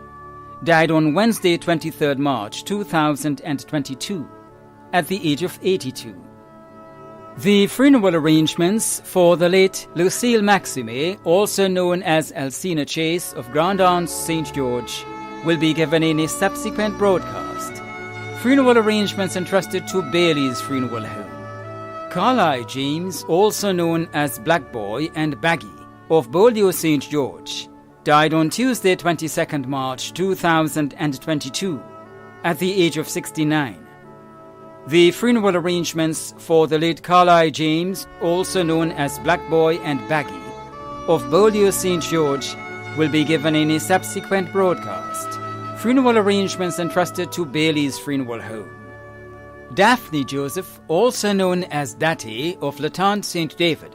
died on Wednesday, 23rd March 2022, at the age of 82. The funeral arrangements for the late Lucille Maxime, also known as Alcina Chase of Grand Anse St. George, will be given in a subsequent broadcast. Funeral arrangements entrusted to Bailey's Funeral Home. Carlisle James, also known as Black Boy and Baggy, of Beaulieu St. George, died on Tuesday, 22nd March 2022, at the age of 69. The funeral arrangements for the late Carlisle James, also known as Black Boy and Baggy, of Beaulieu St. George, will be given in a subsequent broadcast. Funeral arrangements entrusted to Bailey's Funeral Home. Daphne Joseph, also known as Datty of Latente St. David,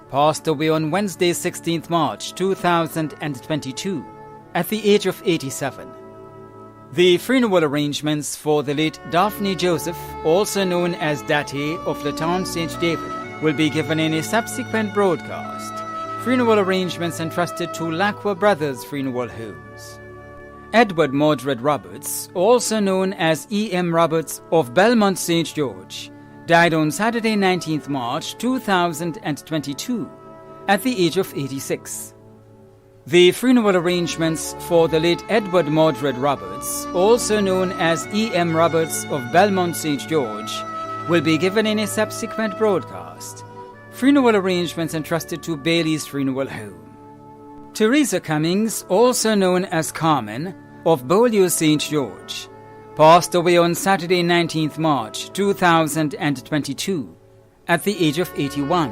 passed away on Wednesday, 16th March 2022, at the age of 87. The funeral arrangements for the late Daphne Joseph, also known as Datty of Latente St. David, will be given in a subsequent broadcast. Funeral arrangements entrusted to Lacqua Brothers Funeral Homes. Edward Mordred Roberts, also known as E.M. Roberts of Belmont St. George, died on Saturday, 19th March 2022, at the age of 86. The funeral arrangements for the late Edward Mordred Roberts, also known as E.M. Roberts of Belmont St. George, will be given in a subsequent broadcast. Funeral arrangements entrusted to Bailey's Funeral Home. Teresa Cummings, also known as Carmen, of Beaulieu St. George, passed away on Saturday, 19th March 2022, at the age of 81.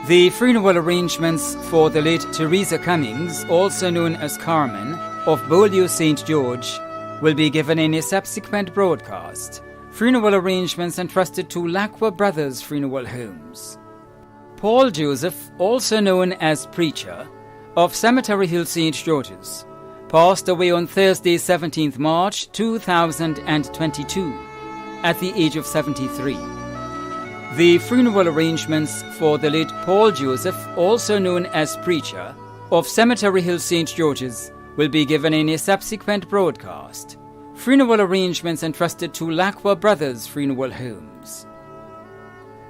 The funeral arrangements for the late Teresa Cummings, also known as Carmen, of Beaulieu St. George, will be given in a subsequent broadcast. Funeral arrangements entrusted to Lacqua Brothers Funeral Homes. Paul Joseph, also known as Preacher, of Cemetery Hill St. George's, passed away on Thursday, 17th March 2022, at the age of 73. The funeral arrangements for the late Paul Joseph, also known as Preacher, of Cemetery Hill St. George's, will be given in a subsequent broadcast. Funeral arrangements entrusted to Lacqua Brothers Funeral Homes.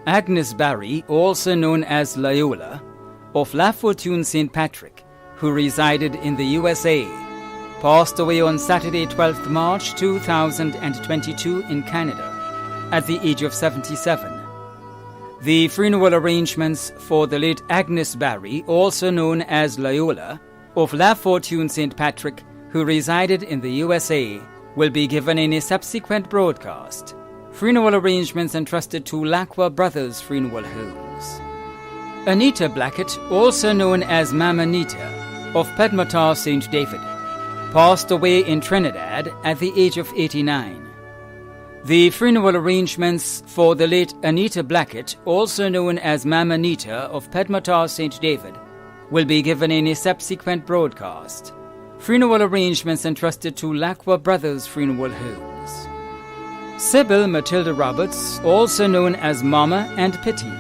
Agnes Barry, also known as Loyola, of La Fortune St. Patrick, who resided in the USA, passed away on Saturday, 12th March 2022 in Canada, at the age of 77. The funeral arrangements for the late Agnes Barry, also known as Loyola, of La Fortune St. Patrick, who resided in the USA, will be given in a subsequent broadcast. Funeral arrangements entrusted to Lacqua Brothers Funeral Homes. Anita Blackett, also known as Mama Nita, of Pedmotar St. David, passed away in Trinidad at the age of 89. The funeral arrangements for the late Anita Blackett, also known as Mama Nita of Pedmotar St. David, will be given in a subsequent broadcast. Funeral arrangements entrusted to Lacqua Brothers Funeral Homes. Sybil Matilda Roberts, also known as Mama and Pitty,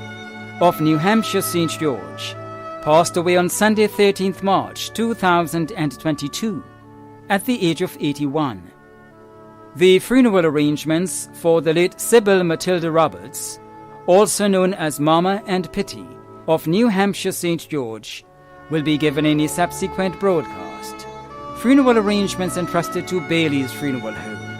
of New Hampshire St. George, passed away on Sunday, 13th March 2022, at the age of 81. The funeral arrangements for the late Sybil Matilda Roberts, also known as Mama and Pitty, of New Hampshire St. George, will be given in a subsequent broadcast. Funeral arrangements entrusted to Bailey's Funeral Home.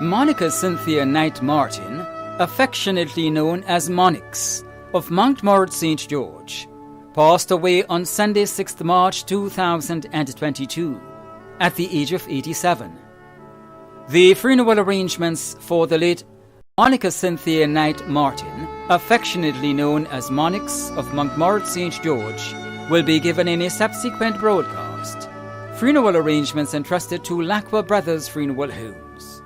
Monica Cynthia Knight Martin, affectionately known as Monix, of Montmort St. George, passed away on Sunday, 6th March 2022, at the age of 87. The funeral arrangements for the late Monica Cynthia Knight Martin, affectionately known as Monix of Montmort St. George, will be given in a subsequent broadcast. Funeral arrangements entrusted to Lacqua Brothers Funeral Homes.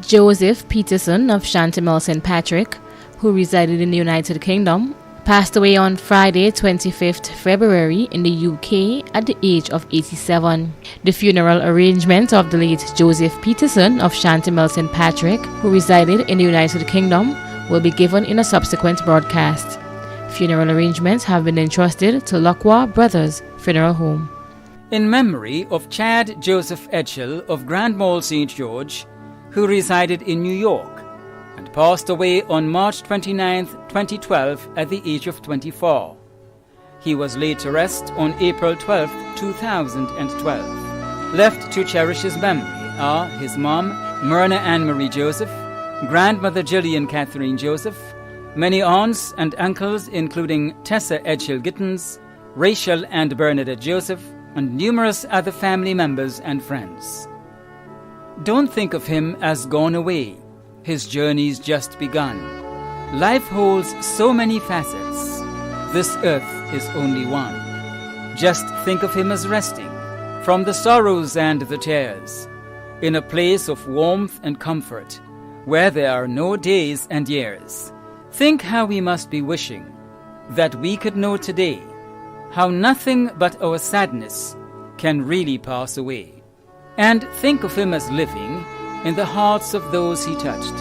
Joseph Peterson of Chantemelle St. Patrick, who resided in the United Kingdom, passed away on Friday, 25th February in the UK at the age of 87. The funeral arrangement of the late Joseph Peterson of Chantemelle St. Patrick, who resided in the United Kingdom, will be given in a subsequent broadcast. Funeral arrangements have been entrusted to Lacqua Brothers Funeral Home. In memory of Chad Joseph Etchell of Grand Mall St. George, who resided in New York, and passed away on March 29, 2012 at the age of 24. He was laid to rest on April 12, 2012. Left to cherish his memory are his mom, Myrna Anne-Marie Joseph, grandmother Gillian Catherine Joseph, many aunts and uncles including Tessa Edghill Gittins, Rachel and Bernadette Joseph, and numerous other family members and friends. Don't think of him as gone away. His journey's just begun. Life holds so many facets. This earth is only one. Just think of him as resting from the sorrows and the tears, in a place of warmth and comfort, where there are no days and years. Think how we must be wishing that we could know today how nothing but our sadness can really pass away. And think of him as living in the hearts of those he touched.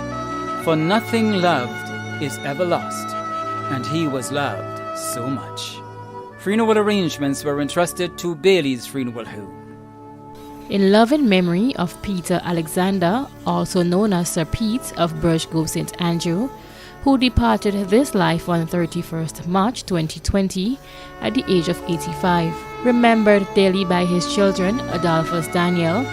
For nothing loved is ever lost, and he was loved so much. Funeral arrangements were entrusted to Bailey's Funeral Home. In loving memory of Peter Alexander, also known as Sir Pete of Birchgrove St. Andrew, who departed this life on 31st March 2020 at the age of 85. Remembered daily by his children Adolphus Daniel,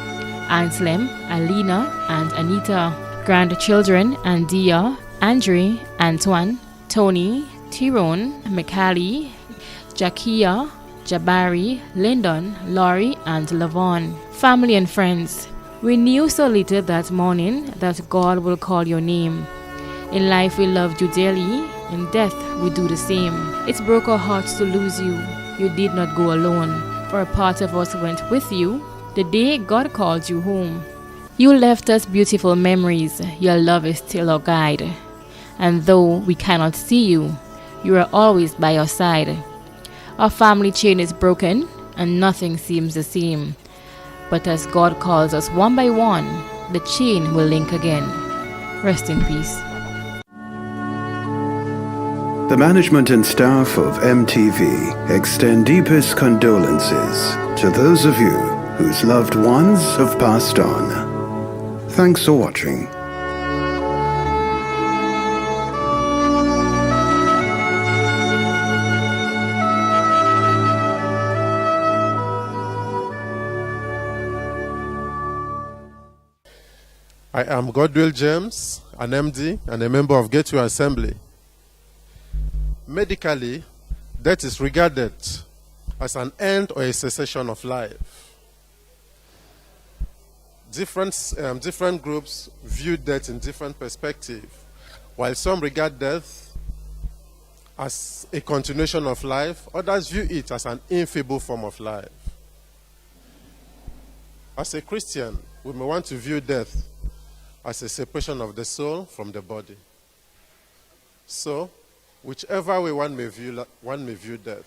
Anselm, Alina, and Anita. Grandchildren Andia, Andre, Antoine, Tony, Tyrone, Mikali, Jakia, Jabari, Lyndon, Laurie, and Lavon. Family and friends, we knew so little that morning that God will call your name. In life we loved you dearly, in death we do the same. It broke our hearts to lose you. You did not go alone, for a part of us went with you the day God called you home. You left us beautiful memories. Your love is still our guide. And though we cannot see you, you are always by our side. Our family chain is broken, and nothing seems the same. But as God calls us one by one, the chain will link again. Rest in peace. The management and staff of MTV extend deepest condolences to those of you whose loved ones have passed on. Thanks for watching. I am Godwill James, an MD and a member of Gateway Assembly. Medically, death is regarded as an end or a cessation of life. Different groups view death in different perspectives. While some regard death as a continuation of life, others view it as an infeeble form of life. As a Christian, we may want to view death as a separation of the soul from the body. So, whichever way one may view death,